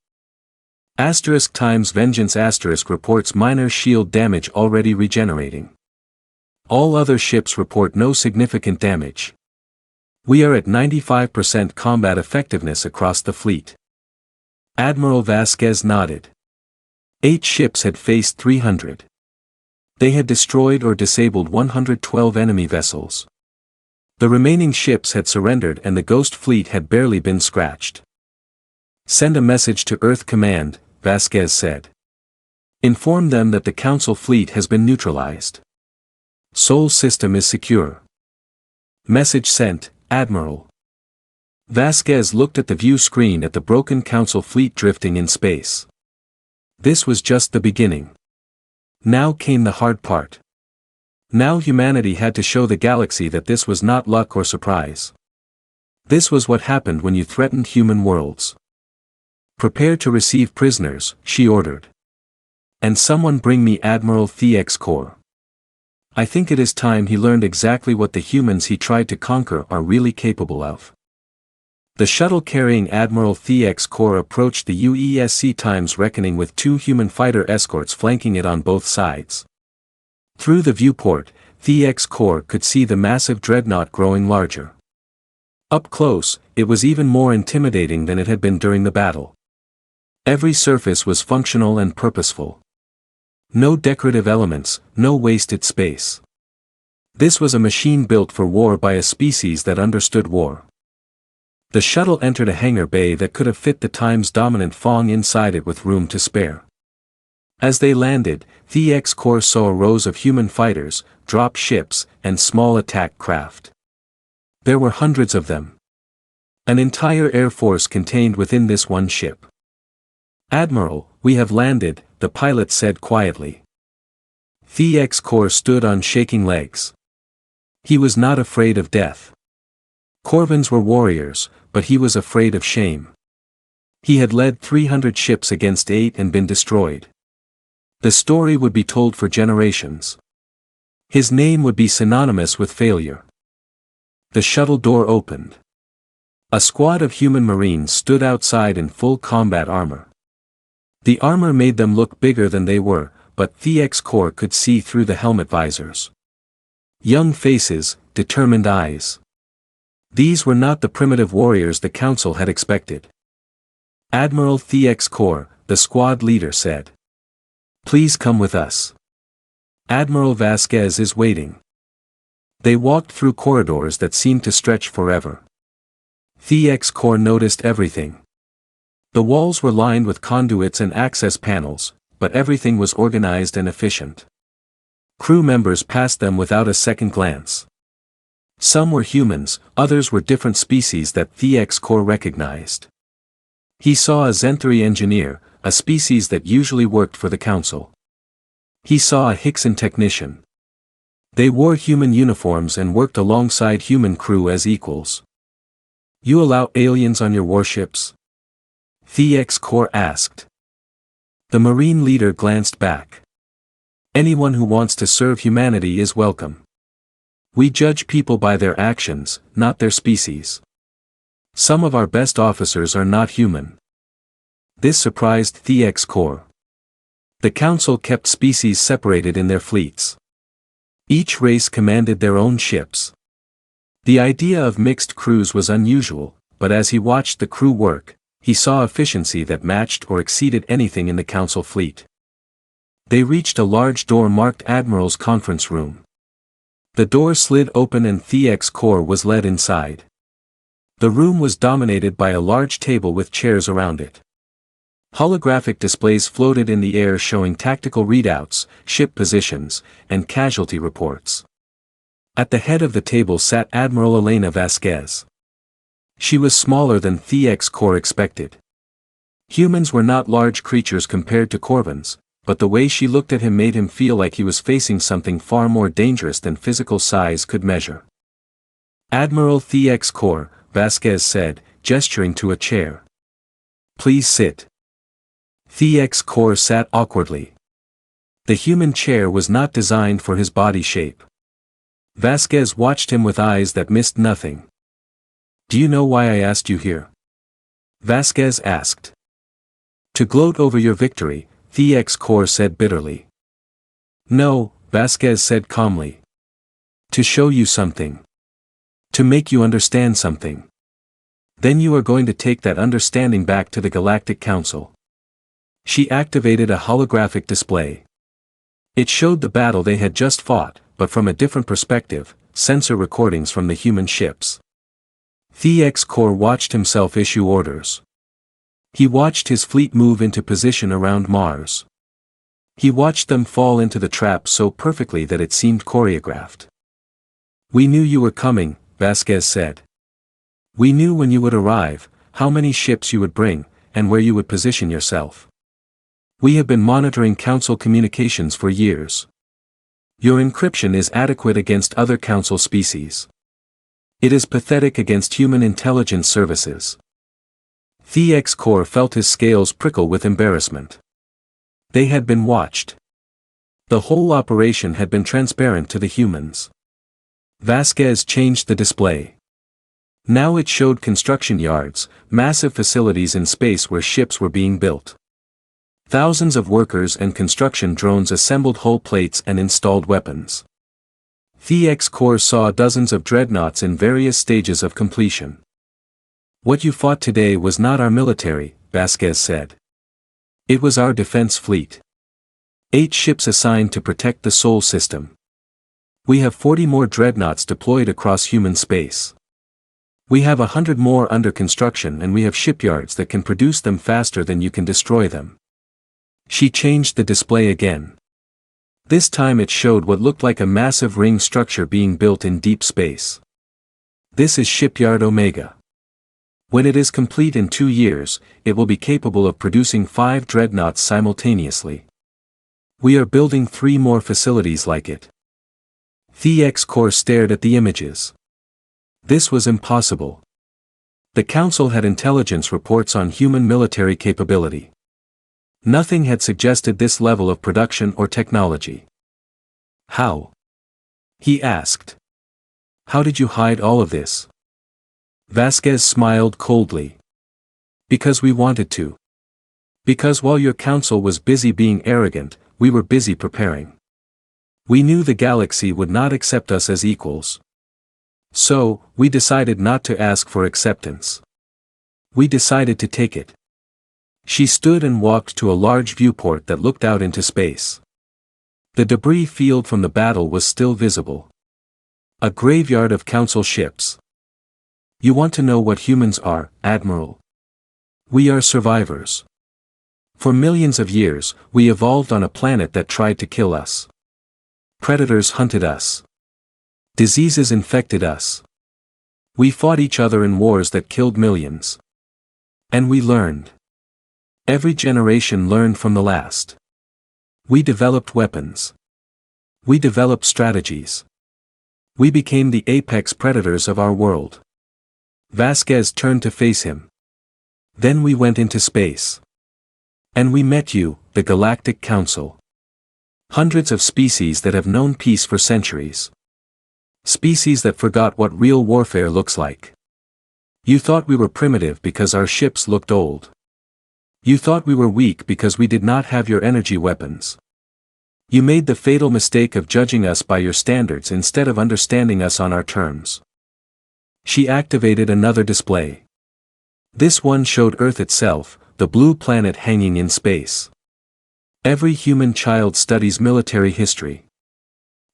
Asterisk times vengeance asterisk reports minor shield damage already regenerating. All other ships report no significant damage. We are at 95% combat effectiveness across the fleet. Admiral Vasquez nodded. 8 ships had faced 300. They had destroyed or disabled 112 enemy vessels. The remaining ships had surrendered and the Ghost Fleet had barely been scratched. Send a message to Earth Command, Vasquez said. Inform them that the Council fleet has been neutralized. Sol system is secure. Message sent, Admiral. Vasquez looked at the view screen at the broken Council fleet drifting in space. This was just the beginning. Now came the hard part. Now humanity had to show the galaxy that this was not luck or surprise. This was what happened when you threatened human worlds. Prepare to receive prisoners, she ordered. And someone bring me Admiral Thex Core. I think it is time he learned exactly what the humans he tried to conquer are really capable of. The shuttle carrying Admiral Thex Core approached the UESC Times Reckoning with 2 human fighter escorts flanking it on both sides. Through the viewport, Thex Core could see the massive dreadnought growing larger. Up close, it was even more intimidating than it had been during the battle. Every surface was functional and purposeful. No decorative elements, no wasted space. This was a machine built for war by a species that understood war. The shuttle entered a hangar bay that could have fit the Time's dominant Fong inside it with room to spare. As they landed, Thex Core saw a rows of human fighters, drop ships, and small attack craft. There were hundreds of them. An entire air force contained within this one ship. Admiral, we have landed, the pilot said quietly. Thex Core stood on shaking legs. He was not afraid of death. Corvins were warriors, but he was afraid of shame. He had led 300 ships against 8 and been destroyed. The story would be told for generations. His name would be synonymous with failure. The shuttle door opened. A squad of human marines stood outside in full combat armor. The armor made them look bigger than they were, but Thex Core could see through the helmet visors. Young faces, determined eyes. These were not the primitive warriors the Council had expected. Admiral Thex Core, the squad leader said. Please come with us. Admiral Vasquez is waiting. They walked through corridors that seemed to stretch forever. Thex Core noticed everything. The walls were lined with conduits and access panels, but everything was organized and efficient. Crew members passed them without a second glance. Some were humans, others were different species that Thex Core recognized. He saw a Zenthari engineer, a species that usually worked for the Council. He saw a Hickson technician. They wore human uniforms and worked alongside human crew as equals. You allow aliens on your warships? Thex Core asked. The Marine leader glanced back. Anyone who wants to serve humanity is welcome. We judge people by their actions, not their species. Some of our best officers are not human. This surprised Thex Core. The Council kept species separated in their fleets. Each race commanded their own ships. The idea of mixed crews was unusual, but as he watched the crew work, he saw efficiency that matched or exceeded anything in the Council fleet. They reached a large door marked Admiral's Conference Room. The door slid open and Thex Core was led inside. The room was dominated by a large table with chairs around it. Holographic displays floated in the air showing tactical readouts, ship positions, and casualty reports. At the head of the table sat Admiral Elena Vasquez. She was smaller than TX Core expected. Humans were not large creatures compared to Corvins, but the way she looked at him made him feel like he was facing something far more dangerous than physical size could measure. Admiral TX Core, Vasquez said, gesturing to a chair. Please sit. TX Core sat awkwardly. The human chair was not designed for his body shape. Vasquez watched him with eyes that missed nothing. Do you know why I asked you here? Vasquez asked. To gloat over your victory, TX Core said bitterly. No, Vasquez said calmly. To show you something. To make you understand something. Then you are going to take that understanding back to the Galactic Council. She activated a holographic display. It showed the battle they had just fought, but from a different perspective, sensor recordings from the human ships. TX Core watched himself issue orders. He watched his fleet move into position around Mars. He watched them fall into the trap so perfectly that it seemed choreographed. We knew you were coming, Vasquez said. We knew when you would arrive, how many ships you would bring, and where you would position yourself. We have been monitoring Council communications for years. Your encryption is adequate against other Council species. It is pathetic against human intelligence services. TX Core felt his scales prickle with embarrassment. They had been watched. The whole operation had been transparent to the humans. Vasquez changed the display. Now it showed construction yards, massive facilities in space where ships were being built. Thousands of workers and construction drones assembled hull plates and installed weapons. TX Core saw dozens of dreadnoughts in various stages of completion. What you fought today was not our military, Vasquez said. It was our defense fleet. 8 ships assigned to protect the Sol system. We have 40 more dreadnoughts deployed across human space. We have 100 more under construction, and we have shipyards that can produce them faster than you can destroy them. She changed the display again. This time it showed what looked like a massive ring structure being built in deep space. This is Shipyard Omega. When it is complete in 2 years, it will be capable of producing 5 dreadnoughts simultaneously. We are building 3 more facilities like it. TX Core stared at the images. This was impossible. The Council had intelligence reports on human military capability. Nothing had suggested this level of production or technology. How? He asked. How did you hide all of this? Vasquez smiled coldly. Because we wanted to. Because while your council was busy being arrogant, we were busy preparing. We knew the galaxy would not accept us as equals. So, we decided not to ask for acceptance. We decided to take it. She stood and walked to a large viewport that looked out into space. The debris field from the battle was still visible. A graveyard of council ships. You want to know what humans are, Admiral? We are survivors. For millions of years, we evolved on a planet that tried to kill us. Predators hunted us. Diseases infected us. We fought each other in wars that killed millions. And we learned. Every generation learned from the last. We developed weapons. We developed strategies. We became the apex predators of our world. Vasquez turned to face him. Then we went into space. And we met you, the Galactic Council. Hundreds of species that have known peace for centuries. Species that forgot what real warfare looks like. You thought we were primitive because our ships looked old. You thought we were weak because we did not have your energy weapons. You made the fatal mistake of judging us by your standards instead of understanding us on our terms. She activated another display. This one showed Earth itself, the blue planet hanging in space. Every human child studies military history.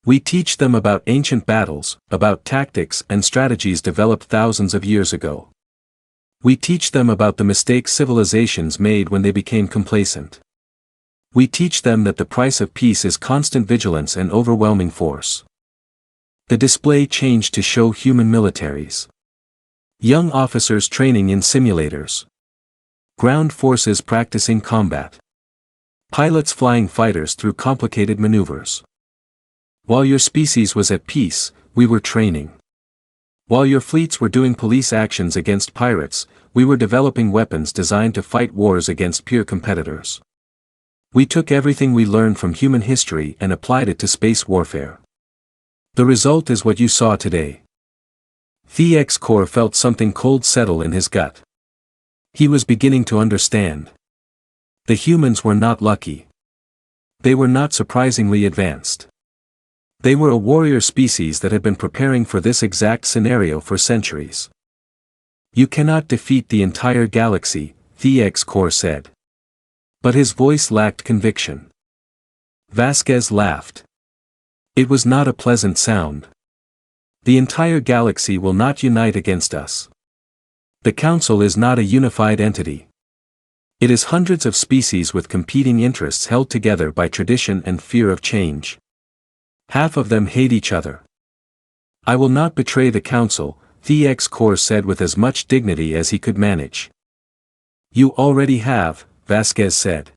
We teach them about ancient battles, about tactics and strategies developed thousands of years ago. We teach them about the mistakes civilizations made when they became complacent. We teach them that the price of peace is constant vigilance and overwhelming force. The display changed to show human militaries. Young officers training in simulators. Ground forces practicing combat. Pilots flying fighters through complicated maneuvers. While your species was at peace, we were training. While your fleets were doing police actions against pirates, we were developing weapons designed to fight wars against peer competitors. We took everything we learned from human history and applied it to space warfare. The result is what you saw today. TX Core felt something cold settle in his gut. He was beginning to understand. The humans were not lucky. They were not surprisingly advanced. They were a warrior species that had been preparing for this exact scenario for centuries. You cannot defeat the entire galaxy, TX Core said. But his voice lacked conviction. Vasquez laughed. It was not a pleasant sound. The entire galaxy will not unite against us. The Council is not a unified entity. It is hundreds of species with competing interests held together by tradition and fear of change. Half of them hate each other. I will not betray the Council, TX Core said with as much dignity as he could manage. You already have, Vasquez said.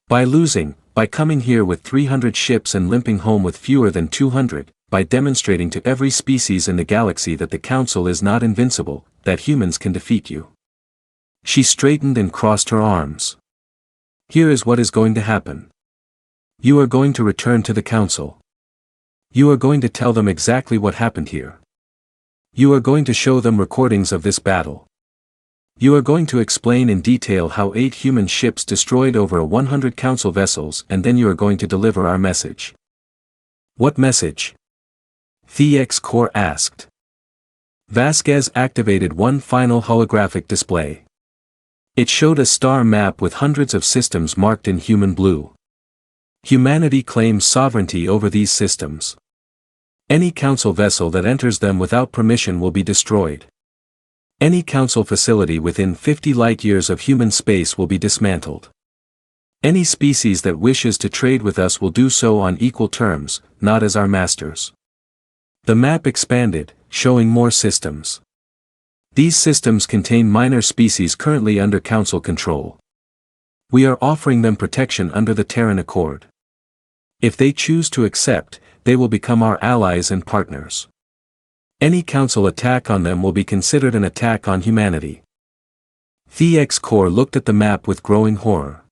By losing, by coming here with 300 ships and limping home with fewer than 200, by demonstrating to every species in the galaxy that the Council is not invincible, that humans can defeat you. She straightened and crossed her arms. Here is what is going to happen. You are going to return to the Council. You are going to tell them exactly what happened here. You are going to show them recordings of this battle. You are going to explain in detail how 8 human ships destroyed over 100 Council vessels, and then you are going to deliver our message. What message? TX Core asked. Vasquez activated one final holographic display. It showed a star map with hundreds of systems marked in human blue. Humanity claims sovereignty over these systems. Any Council vessel that enters them without permission will be destroyed. Any Council facility within 50 light-years of human space will be dismantled. Any species that wishes to trade with us will do so on equal terms, not as our masters. The map expanded, showing more systems. These systems contain minor species currently under Council control. We are offering them protection under the Terran Accord. If they choose to accept, they will become our allies and partners. Any Council attack on them will be considered an attack on humanity. TX Core looked at the map with growing horror.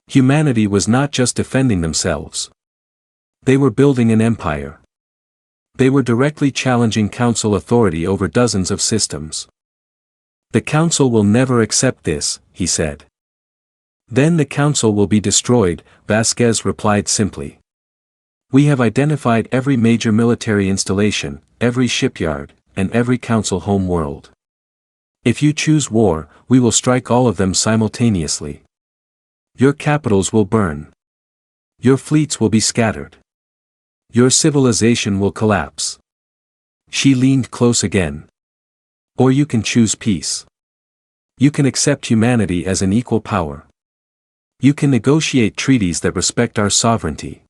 Humanity was not just defending themselves. They were building an empire. They were directly challenging Council authority over dozens of systems. The Council will never accept this, he said. Then the Council will be destroyed, Vasquez replied simply. We have identified every major military installation, every shipyard, and every Council home world. If you choose war, we will strike all of them simultaneously. Your capitals will burn. Your fleets will be scattered. Your civilization will collapse. She leaned close again. Or you can choose peace. You can accept humanity as an equal power. You can negotiate treaties that respect our sovereignty.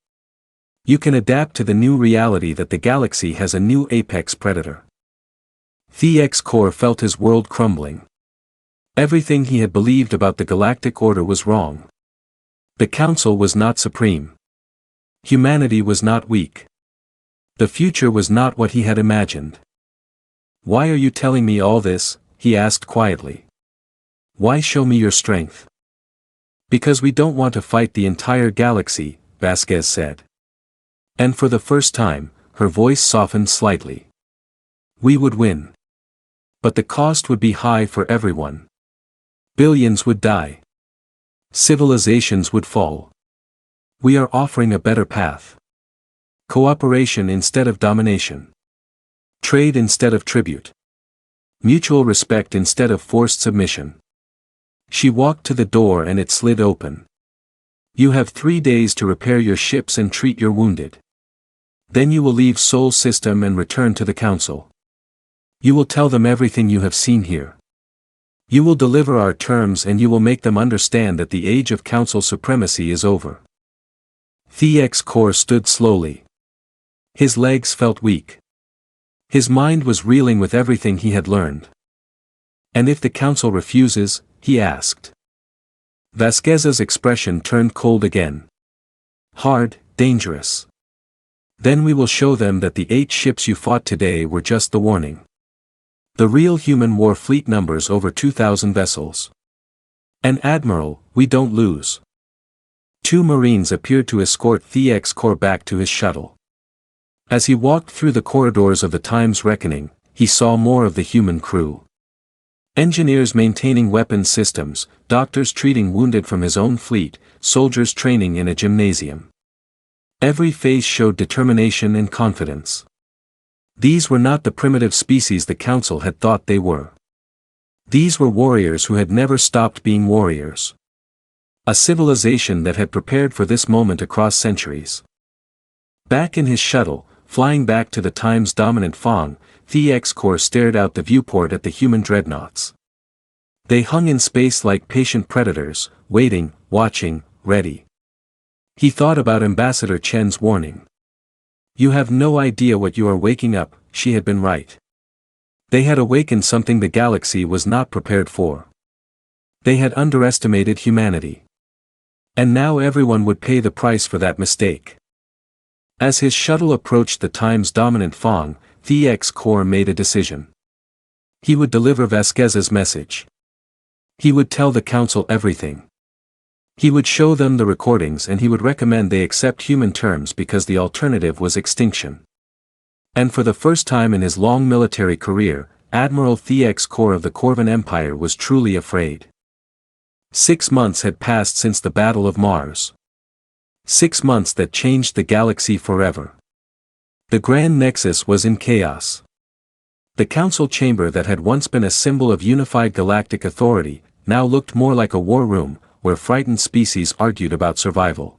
You can adapt to the new reality that the galaxy has a new apex predator. TX Core felt his world crumbling. Everything he had believed about the Galactic Order was wrong. The Council was not supreme. Humanity was not weak. The future was not what he had imagined. Why are you telling me all this? He asked quietly. Why show me your strength? Because we don't want to fight the entire galaxy, Vasquez said. And for the first time, her voice softened slightly. We would win. But the cost would be high for everyone. Billions would die. Civilizations would fall. We are offering a better path. Cooperation instead of domination. Trade instead of tribute. Mutual respect instead of forced submission. She walked to the door and it slid open. You have 3 days to repair your ships and treat your wounded. Then you will leave Sol System and return to the Council. You will tell them everything you have seen here. You will deliver our terms and you will make them understand that the age of Council supremacy is over. TX Core stood slowly. His legs felt weak. His mind was reeling with everything he had learned. And if the council refuses, he asked. Vasquez's expression turned cold again. Hard, dangerous. Then we will show them that the 8 ships you fought today were just the warning. The real human war fleet numbers over 2,000 vessels. And Admiral, we don't lose. 2 Marines appeared to escort the X-Corps back to his shuttle. As he walked through the corridors of the Time's Reckoning, he saw more of the human crew. Engineers maintaining weapons systems, doctors treating wounded from his own fleet, soldiers training in a gymnasium. Every face showed determination and confidence. These were not the primitive species the Council had thought they were. These were warriors who had never stopped being warriors. A civilization that had prepared for this moment across centuries. Back in his shuttle, flying back to the Time's dominant Fong, the X-Corps stared out the viewport at the human dreadnoughts. They hung in space like patient predators, waiting, watching, ready. He thought about Ambassador Chen's warning. You have no idea what you are waking up, she had been right. They had awakened something the galaxy was not prepared for. They had underestimated humanity. And now everyone would pay the price for that mistake. As his shuttle approached the Time's dominant Fong, the X-Corps made a decision. He would deliver Vasquez's message. He would tell the Council everything. He would show them the recordings and he would recommend they accept human terms because the alternative was extinction. And for the first time in his long military career, Admiral the X-Corps of the Corvan Empire was truly afraid. 6 months had passed since the Battle of Mars. 6 months that changed the galaxy forever. The Grand Nexus was in chaos. The council chamber that had once been a symbol of unified galactic authority, now looked more like a war room, where frightened species argued about survival.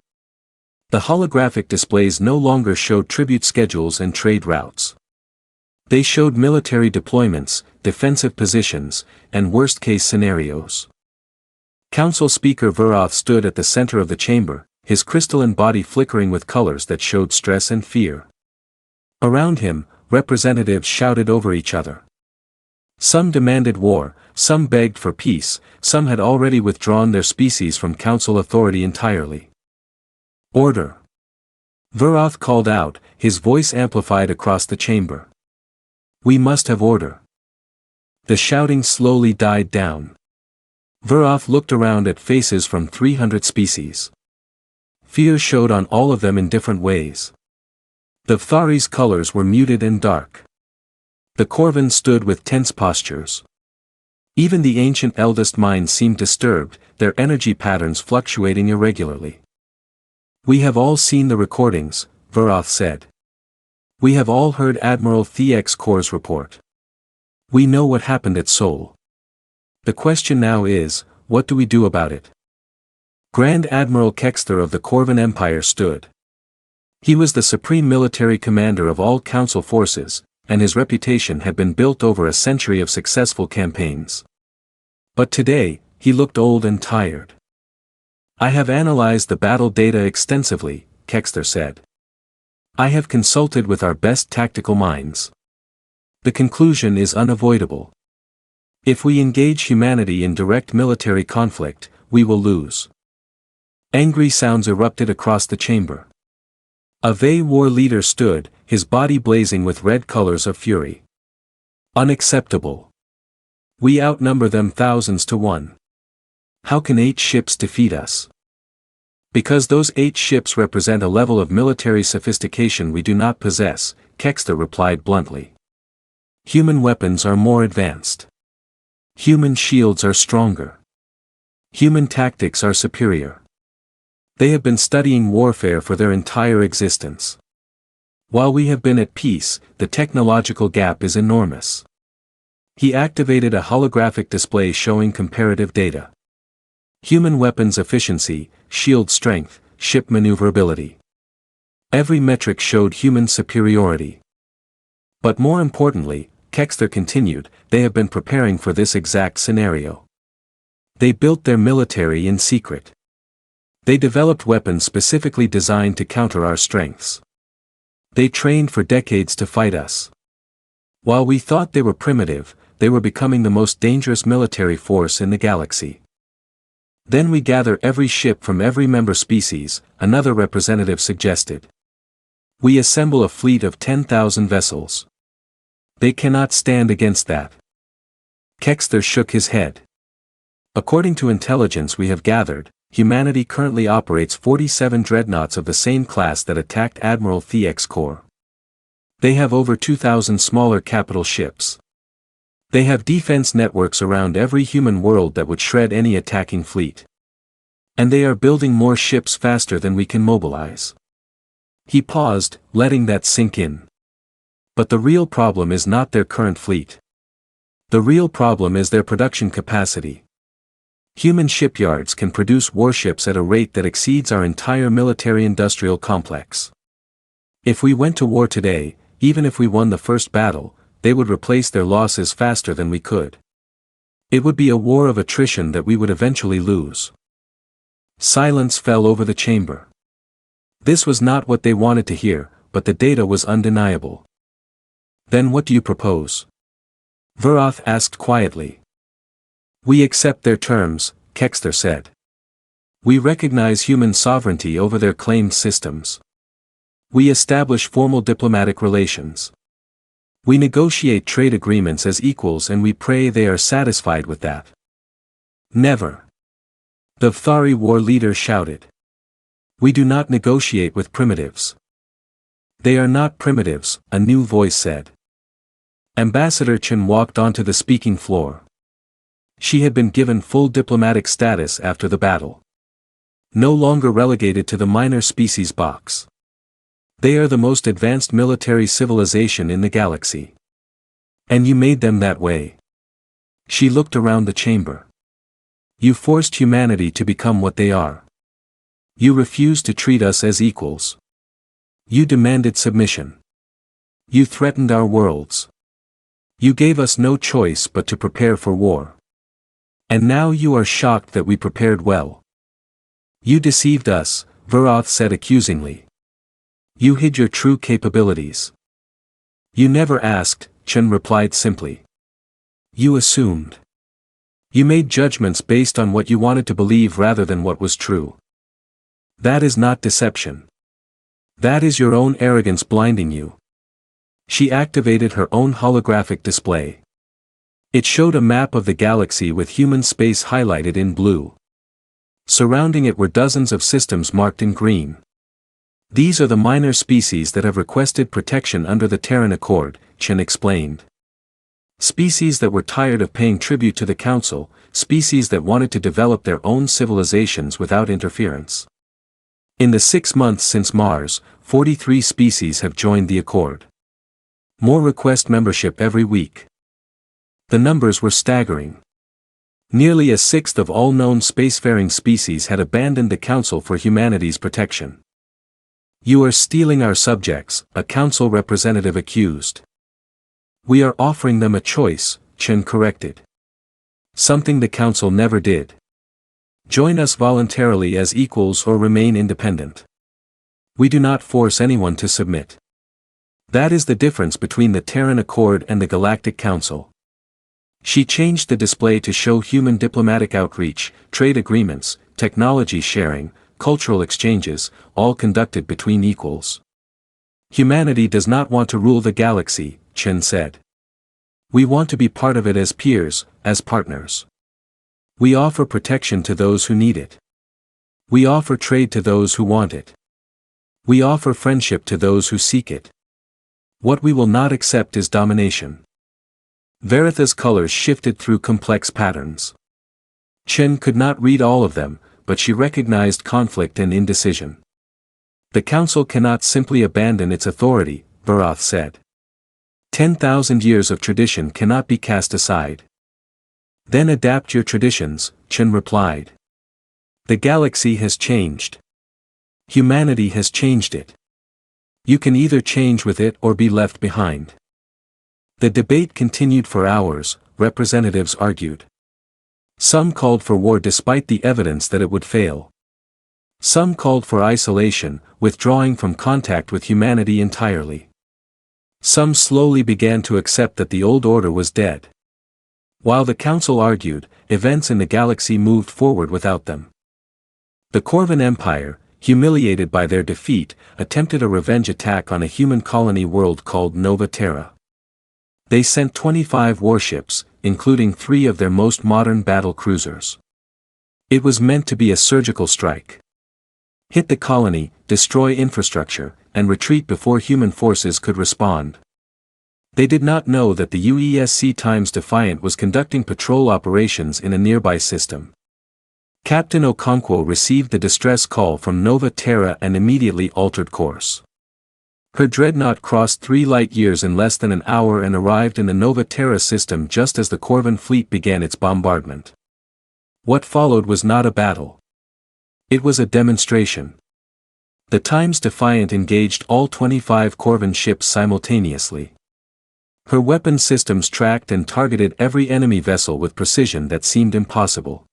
The holographic displays no longer showed tribute schedules and trade routes. They showed military deployments, defensive positions, and worst-case scenarios. Council Speaker Veroth stood at the center of the chamber, his crystalline body flickering with colors that showed stress and fear. Around him, representatives shouted over each other. Some demanded war, some begged for peace, some had already withdrawn their species from council authority entirely. Order! Veroth called out, his voice amplified across the chamber. We must have order. The shouting slowly died down. Veroth looked around at faces from 300 species. Fear showed on all of them in different ways. The Thari's colors were muted and dark. The Corvan stood with tense postures. Even the ancient eldest minds seemed disturbed, their energy patterns fluctuating irregularly. We have all seen the recordings, Veroth said. We have all heard Admiral the X-Corps' report. We know what happened at Seoul. The question now is, what do we do about it? Grand Admiral Kexter of the Corvan Empire stood. He was the supreme military commander of all council forces, and his reputation had been built over a century of successful campaigns. But today, he looked old and tired. I have analyzed the battle data extensively, Kexter said. I have consulted with our best tactical minds. The conclusion is unavoidable. If we engage humanity in direct military conflict, we will lose. Angry sounds erupted across the chamber. A Vey war leader stood, his body blazing with red colors of fury. Unacceptable. We outnumber them thousands to 1. How can 8 ships defeat us? Because those 8 ships represent a level of military sophistication we do not possess, Kexter replied bluntly. Human weapons are more advanced. Human shields are stronger. Human tactics are superior. They have been studying warfare for their entire existence. While we have been at peace, the technological gap is enormous. He activated a holographic display showing comparative data. Human weapons efficiency, shield strength, ship maneuverability. Every metric showed human superiority. But more importantly, Kexter continued, they have been preparing for this exact scenario. They built their military in secret. They developed weapons specifically designed to counter our strengths. They trained for decades to fight us. While we thought they were primitive, they were becoming the most dangerous military force in the galaxy. Then we gather every ship from every member species, another representative suggested. We assemble a fleet of 10,000 vessels. They cannot stand against that. Kexter shook his head. According to intelligence we have gathered, humanity currently operates 47 dreadnoughts of the same class that attacked Admiral Theek's corps. They have over 2,000 smaller capital ships. They have defense networks around every human world that would shred any attacking fleet. And they are building more ships faster than we can mobilize. He paused, letting that sink in. But the real problem is not their current fleet. The real problem is their production capacity. Human shipyards can produce warships at a rate that exceeds our entire military-industrial complex. If we went to war today, even if we won the first battle, they would replace their losses faster than we could. It would be a war of attrition that we would eventually lose. Silence fell over the chamber. This was not what they wanted to hear, but the data was undeniable. Then what do you propose? Verath asked quietly. We accept their terms, Kexter said. We recognize human sovereignty over their claimed systems. We establish formal diplomatic relations. We negotiate trade agreements as equals and we pray they are satisfied with that. Never. The Vthari war leader shouted. We do not negotiate with primitives. They are not primitives, a new voice said. Ambassador Chen walked onto the speaking floor. She had been given full diplomatic status after the battle. No longer relegated to the minor species box. They are the most advanced military civilization in the galaxy. And you made them that way. She looked around the chamber. You forced humanity to become what they are. You refused to treat us as equals. You demanded submission. You threatened our worlds. You gave us no choice but to prepare for war. And now you are shocked that we prepared well. You deceived us, Verath said accusingly. You hid your true capabilities. You never asked, Chen replied simply. You assumed. You made judgments based on what you wanted to believe rather than what was true. That is not deception. That is your own arrogance blinding you. She activated her own holographic display. It showed a map of the galaxy with human space highlighted in blue. Surrounding it were dozens of systems marked in green. These are the minor species that have requested protection under the Terran Accord, Chen explained. Species that were tired of paying tribute to the Council, species that wanted to develop their own civilizations without interference. In the 6 months since Mars, 43 species have joined the Accord. More request membership every week. The numbers were staggering. Nearly a sixth of all known spacefaring species had abandoned the Council for humanity's protection. You are stealing our subjects, a Council representative accused. We are offering them a choice, Chen corrected. Something the Council never did. Join us voluntarily as equals or remain independent. We do not force anyone to submit. That is the difference between the Terran Accord and the Galactic Council. She changed the display to show human diplomatic outreach, trade agreements, technology sharing, cultural exchanges, all conducted between equals. Humanity does not want to rule the galaxy, Chen said. We want to be part of it as peers, as partners. We offer protection to those who need it. We offer trade to those who want it. We offer friendship to those who seek it. What we will not accept is domination. Veritha's colors shifted through complex patterns. Chen could not read all of them, but she recognized conflict and indecision. The Council cannot simply abandon its authority, Verath said. 10,000 years of tradition cannot be cast aside. Then adapt your traditions, Chen replied. The galaxy has changed. Humanity has changed it. You can either change with it or be left behind. The debate continued for hours, representatives argued. Some called for war despite the evidence that it would fail. Some called for isolation, withdrawing from contact with humanity entirely. Some slowly began to accept that the old order was dead. While the council argued, events in the galaxy moved forward without them. The Corvan Empire, humiliated by their defeat, attempted a revenge attack on a human colony world called Nova Terra. They sent 25 warships, including 3 of their most modern battle cruisers. It was meant to be a surgical strike. Hit the colony, destroy infrastructure, and retreat before human forces could respond. They did not know that the UESC Times Defiant was conducting patrol operations in a nearby system. Captain Okonkwo received the distress call from Nova Terra and immediately altered course. Her dreadnought crossed 3 light-years in less than an hour and arrived in the Nova Terra system just as the Corvan fleet began its bombardment. What followed was not a battle. It was a demonstration. The Times Defiant engaged all 25 Corvan ships simultaneously. Her weapon systems tracked and targeted every enemy vessel with precision that seemed impossible.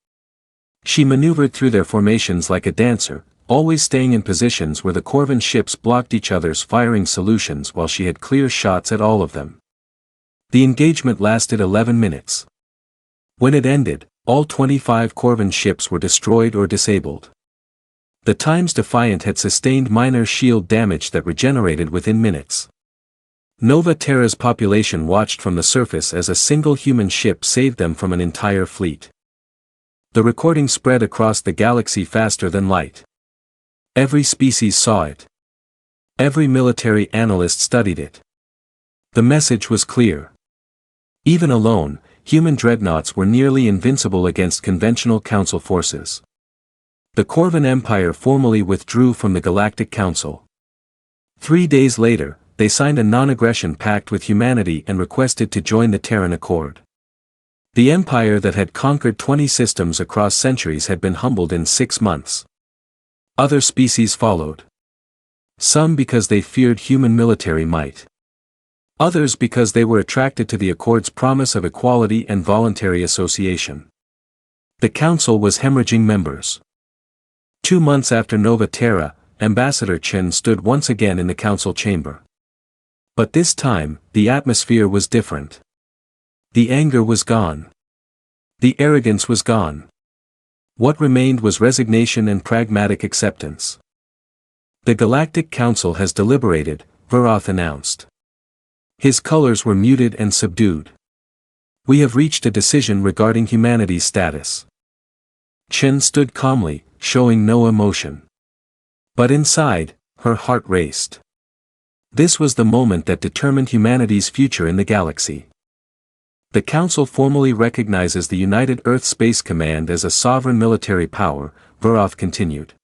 She maneuvered through their formations like a dancer, always staying in positions where the Corvan ships blocked each other's firing solutions while she had clear shots at all of them. The engagement lasted 11 minutes. When it ended, all 25 Corvan ships were destroyed or disabled. The Times Defiant had sustained minor shield damage that regenerated within minutes. Nova Terra's population watched from the surface as a single human ship saved them from an entire fleet. The recording spread across the galaxy faster than light. Every species saw it. Every military analyst studied it. The message was clear. Even alone, human dreadnoughts were nearly invincible against conventional Council forces. The Corvan Empire formally withdrew from the Galactic Council. 3 days later, they signed a non-aggression pact with humanity and requested to join the Terran Accord. The empire that had conquered 20 systems across centuries had been humbled in 6 months. Other species followed. Some because they feared human military might. Others because they were attracted to the Accord's promise of equality and voluntary association. The Council was hemorrhaging members. 2 months after Nova Terra, Ambassador Chen stood once again in the Council chamber. But this time, the atmosphere was different. The anger was gone. The arrogance was gone. What remained was resignation and pragmatic acceptance. The Galactic Council has deliberated, Voroth announced. His colors were muted and subdued. We have reached a decision regarding humanity's status. Chen stood calmly, showing no emotion. But inside, her heart raced. This was the moment that determined humanity's future in the galaxy. The Council formally recognizes the United Earth Space Command as a sovereign military power, Voroth continued.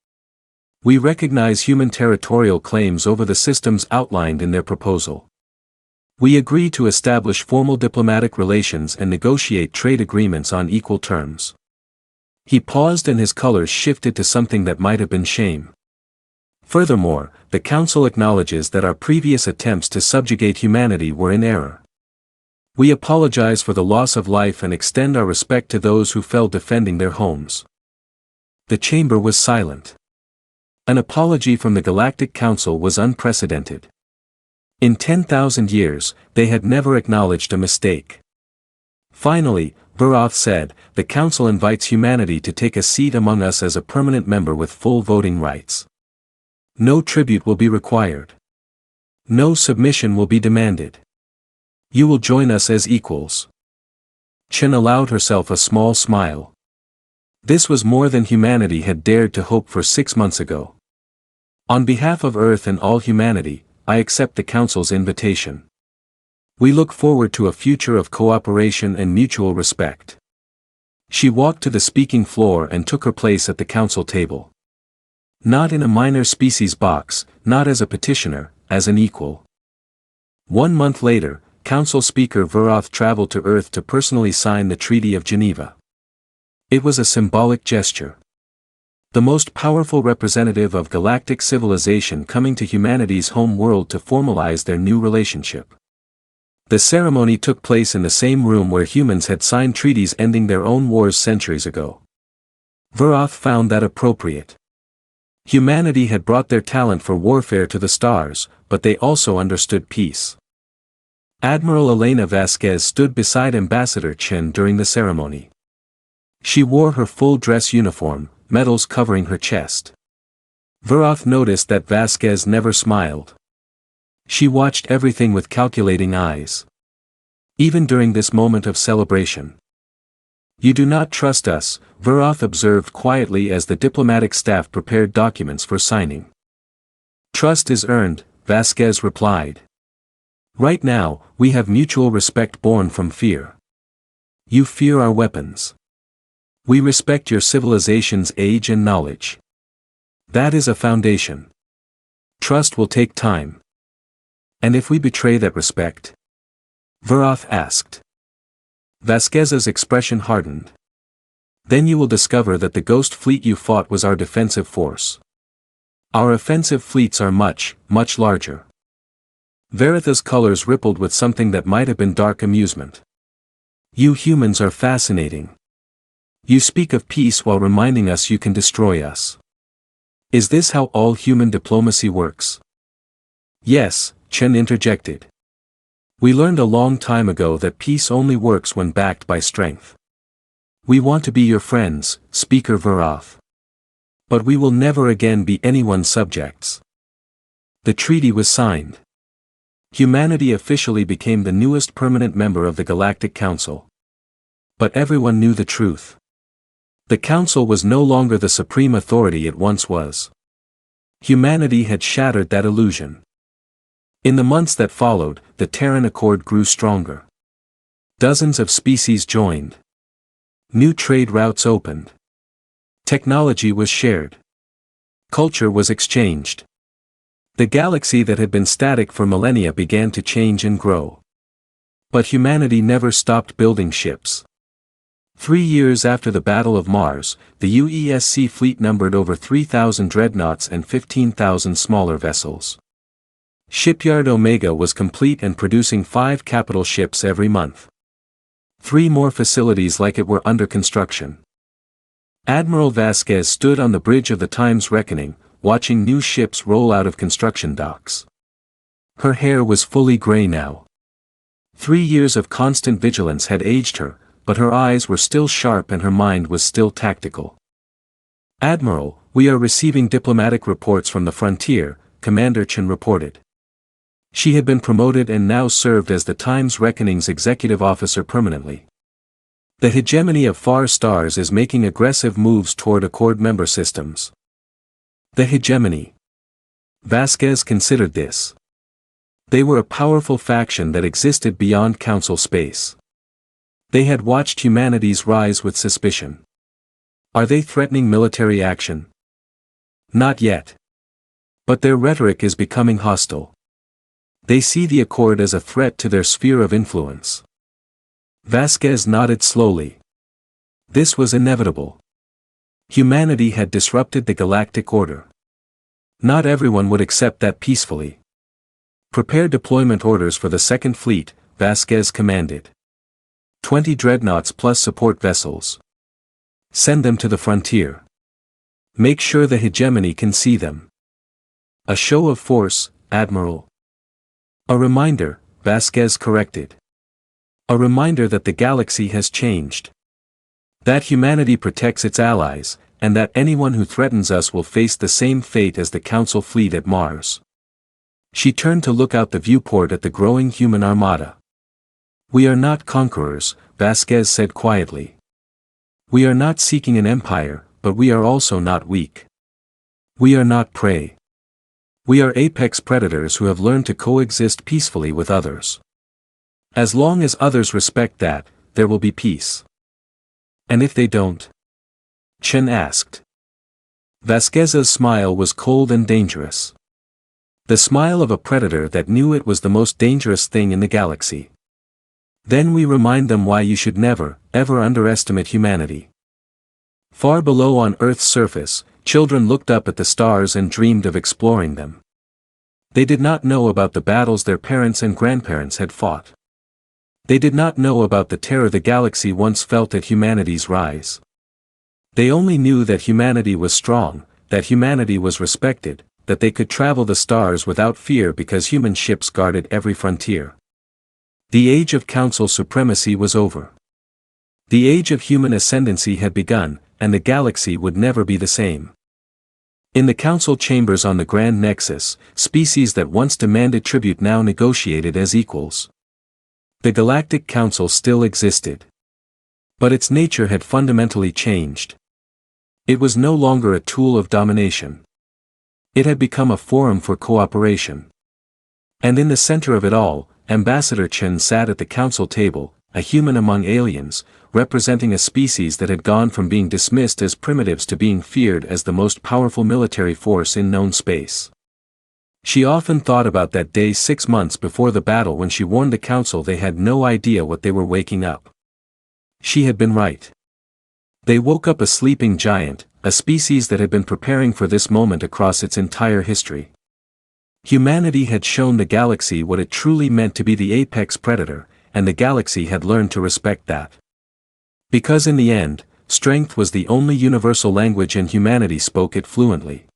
We recognize human territorial claims over the systems outlined in their proposal. We agree to establish formal diplomatic relations and negotiate trade agreements on equal terms. He paused and his colors shifted to something that might have been shame. Furthermore, the Council acknowledges that our previous attempts to subjugate humanity were in error. We apologize for the loss of life and extend our respect to those who fell defending their homes. The chamber was silent. An apology from the Galactic Council was unprecedented. In 10,000 years, they had never acknowledged a mistake. Finally, Voroth said, the Council invites humanity to take a seat among us as a permanent member with full voting rights. No tribute will be required. No submission will be demanded. You will join us as equals. Chen allowed herself a small smile. This was more than humanity had dared to hope for 6 months ago. On behalf of Earth and all humanity, I accept the Council's invitation. We look forward to a future of cooperation and mutual respect. She walked to the speaking floor and took her place at the Council table. Not in a minor species box, not as a petitioner, as an equal. 1 month later, Council Speaker Voroth traveled to Earth to personally sign the Treaty of Geneva. It was a symbolic gesture. The most powerful representative of galactic civilization coming to humanity's home world to formalize their new relationship. The ceremony took place in the same room where humans had signed treaties ending their own wars centuries ago. Voroth found that appropriate. Humanity had brought their talent for warfare to the stars, but they also understood peace. Admiral Elena Vasquez stood beside Ambassador Chen during the ceremony. She wore her full dress uniform, medals covering her chest. Veroth noticed that Vasquez never smiled. She watched everything with calculating eyes. Even during this moment of celebration. "You do not trust us," Veroth observed quietly as the diplomatic staff prepared documents for signing. "Trust is earned," Vasquez replied. "Right now, we have mutual respect born from fear. You fear our weapons. We respect your civilization's age and knowledge. That is a foundation. Trust will take time. And if we betray that respect?" Veroth asked. Vasquez's expression hardened. "Then you will discover that the Ghost Fleet you fought was our defensive force. Our offensive fleets are much, much larger." Veritha's colors rippled with something that might have been dark amusement. "You humans are fascinating. You speak of peace while reminding us you can destroy us. Is this how all human diplomacy works?" "Yes," Chen interjected. "We learned a long time ago that peace only works when backed by strength. We want to be your friends, Speaker Veroth. But we will never again be anyone's subjects." The treaty was signed. Humanity officially became the newest permanent member of the Galactic Council. But everyone knew the truth. The Council was no longer the supreme authority it once was. Humanity had shattered that illusion. In the months that followed, the Terran Accord grew stronger. Dozens of species joined. New trade routes opened. Technology was shared. Culture was exchanged. The galaxy that had been static for millennia began to change and grow. But humanity never stopped building ships. 3 years after the Battle of Mars, the UESC fleet numbered over 3,000 dreadnoughts and 15,000 smaller vessels. Shipyard Omega was complete and producing 5 capital ships every month. 3 more facilities like it were under construction. Admiral Vasquez stood on the bridge of the Time's Reckoning, watching new ships roll out of construction docks. Her hair was fully gray now. 3 years of constant vigilance had aged her, but her eyes were still sharp and her mind was still tactical. "Admiral, we are receiving diplomatic reports from the frontier," Commander Chen reported. She had been promoted and now served as the Time's Reckoning's executive officer permanently. "The hegemony of far stars is making aggressive moves toward Accord member systems." The hegemony. Vasquez considered this. They were a powerful faction that existed beyond Council space. They had watched humanity's rise with suspicion. Are they threatening military action? Not yet. But their rhetoric is becoming hostile. They see the Accord as a threat to their sphere of influence. Vasquez nodded slowly. This was inevitable. Humanity had disrupted the galactic order. Not everyone would accept that peacefully. "Prepare deployment orders for the Second Fleet," Vasquez commanded. 20 dreadnoughts plus support vessels. Send them to the frontier. Make sure the hegemony can see them. "A show of force, Admiral." "A reminder," Vasquez corrected. "A reminder that the galaxy has changed. That humanity protects its allies, and that anyone who threatens us will face the same fate as the Council fleet at Mars." She turned to look out the viewport at the growing human armada. "We are not conquerors," Vasquez said quietly. "We are not seeking an empire, but we are also not weak. We are not prey. We are apex predators who have learned to coexist peacefully with others. As long as others respect that, there will be peace." "And if they don't?" Chen asked. Vasquez's smile was cold and dangerous. The smile of a predator that knew it was the most dangerous thing in the galaxy. "Then we remind them why you should never, ever underestimate humanity." Far below on Earth's surface, children looked up at the stars and dreamed of exploring them. They did not know about the battles their parents and grandparents had fought. They did not know about the terror the galaxy once felt at humanity's rise. They only knew that humanity was strong, that humanity was respected, that they could travel the stars without fear because human ships guarded every frontier. The age of council supremacy was over. The age of human ascendancy had begun, and the galaxy would never be the same. In the council chambers on the Grand Nexus, species that once demanded tribute now negotiated as equals. The Galactic Council still existed. But its nature had fundamentally changed. It was no longer a tool of domination. It had become a forum for cooperation. And in the center of it all, Ambassador Chen sat at the council table, a human among aliens, representing a species that had gone from being dismissed as primitives to being feared as the most powerful military force in known space. She often thought about that day 6 months before the battle when she warned the council they had no idea what they were waking up. She had been right. They woke up a sleeping giant, a species that had been preparing for this moment across its entire history. Humanity had shown the galaxy what it truly meant to be the apex predator, and the galaxy had learned to respect that. Because in the end, strength was the only universal language and humanity spoke it fluently.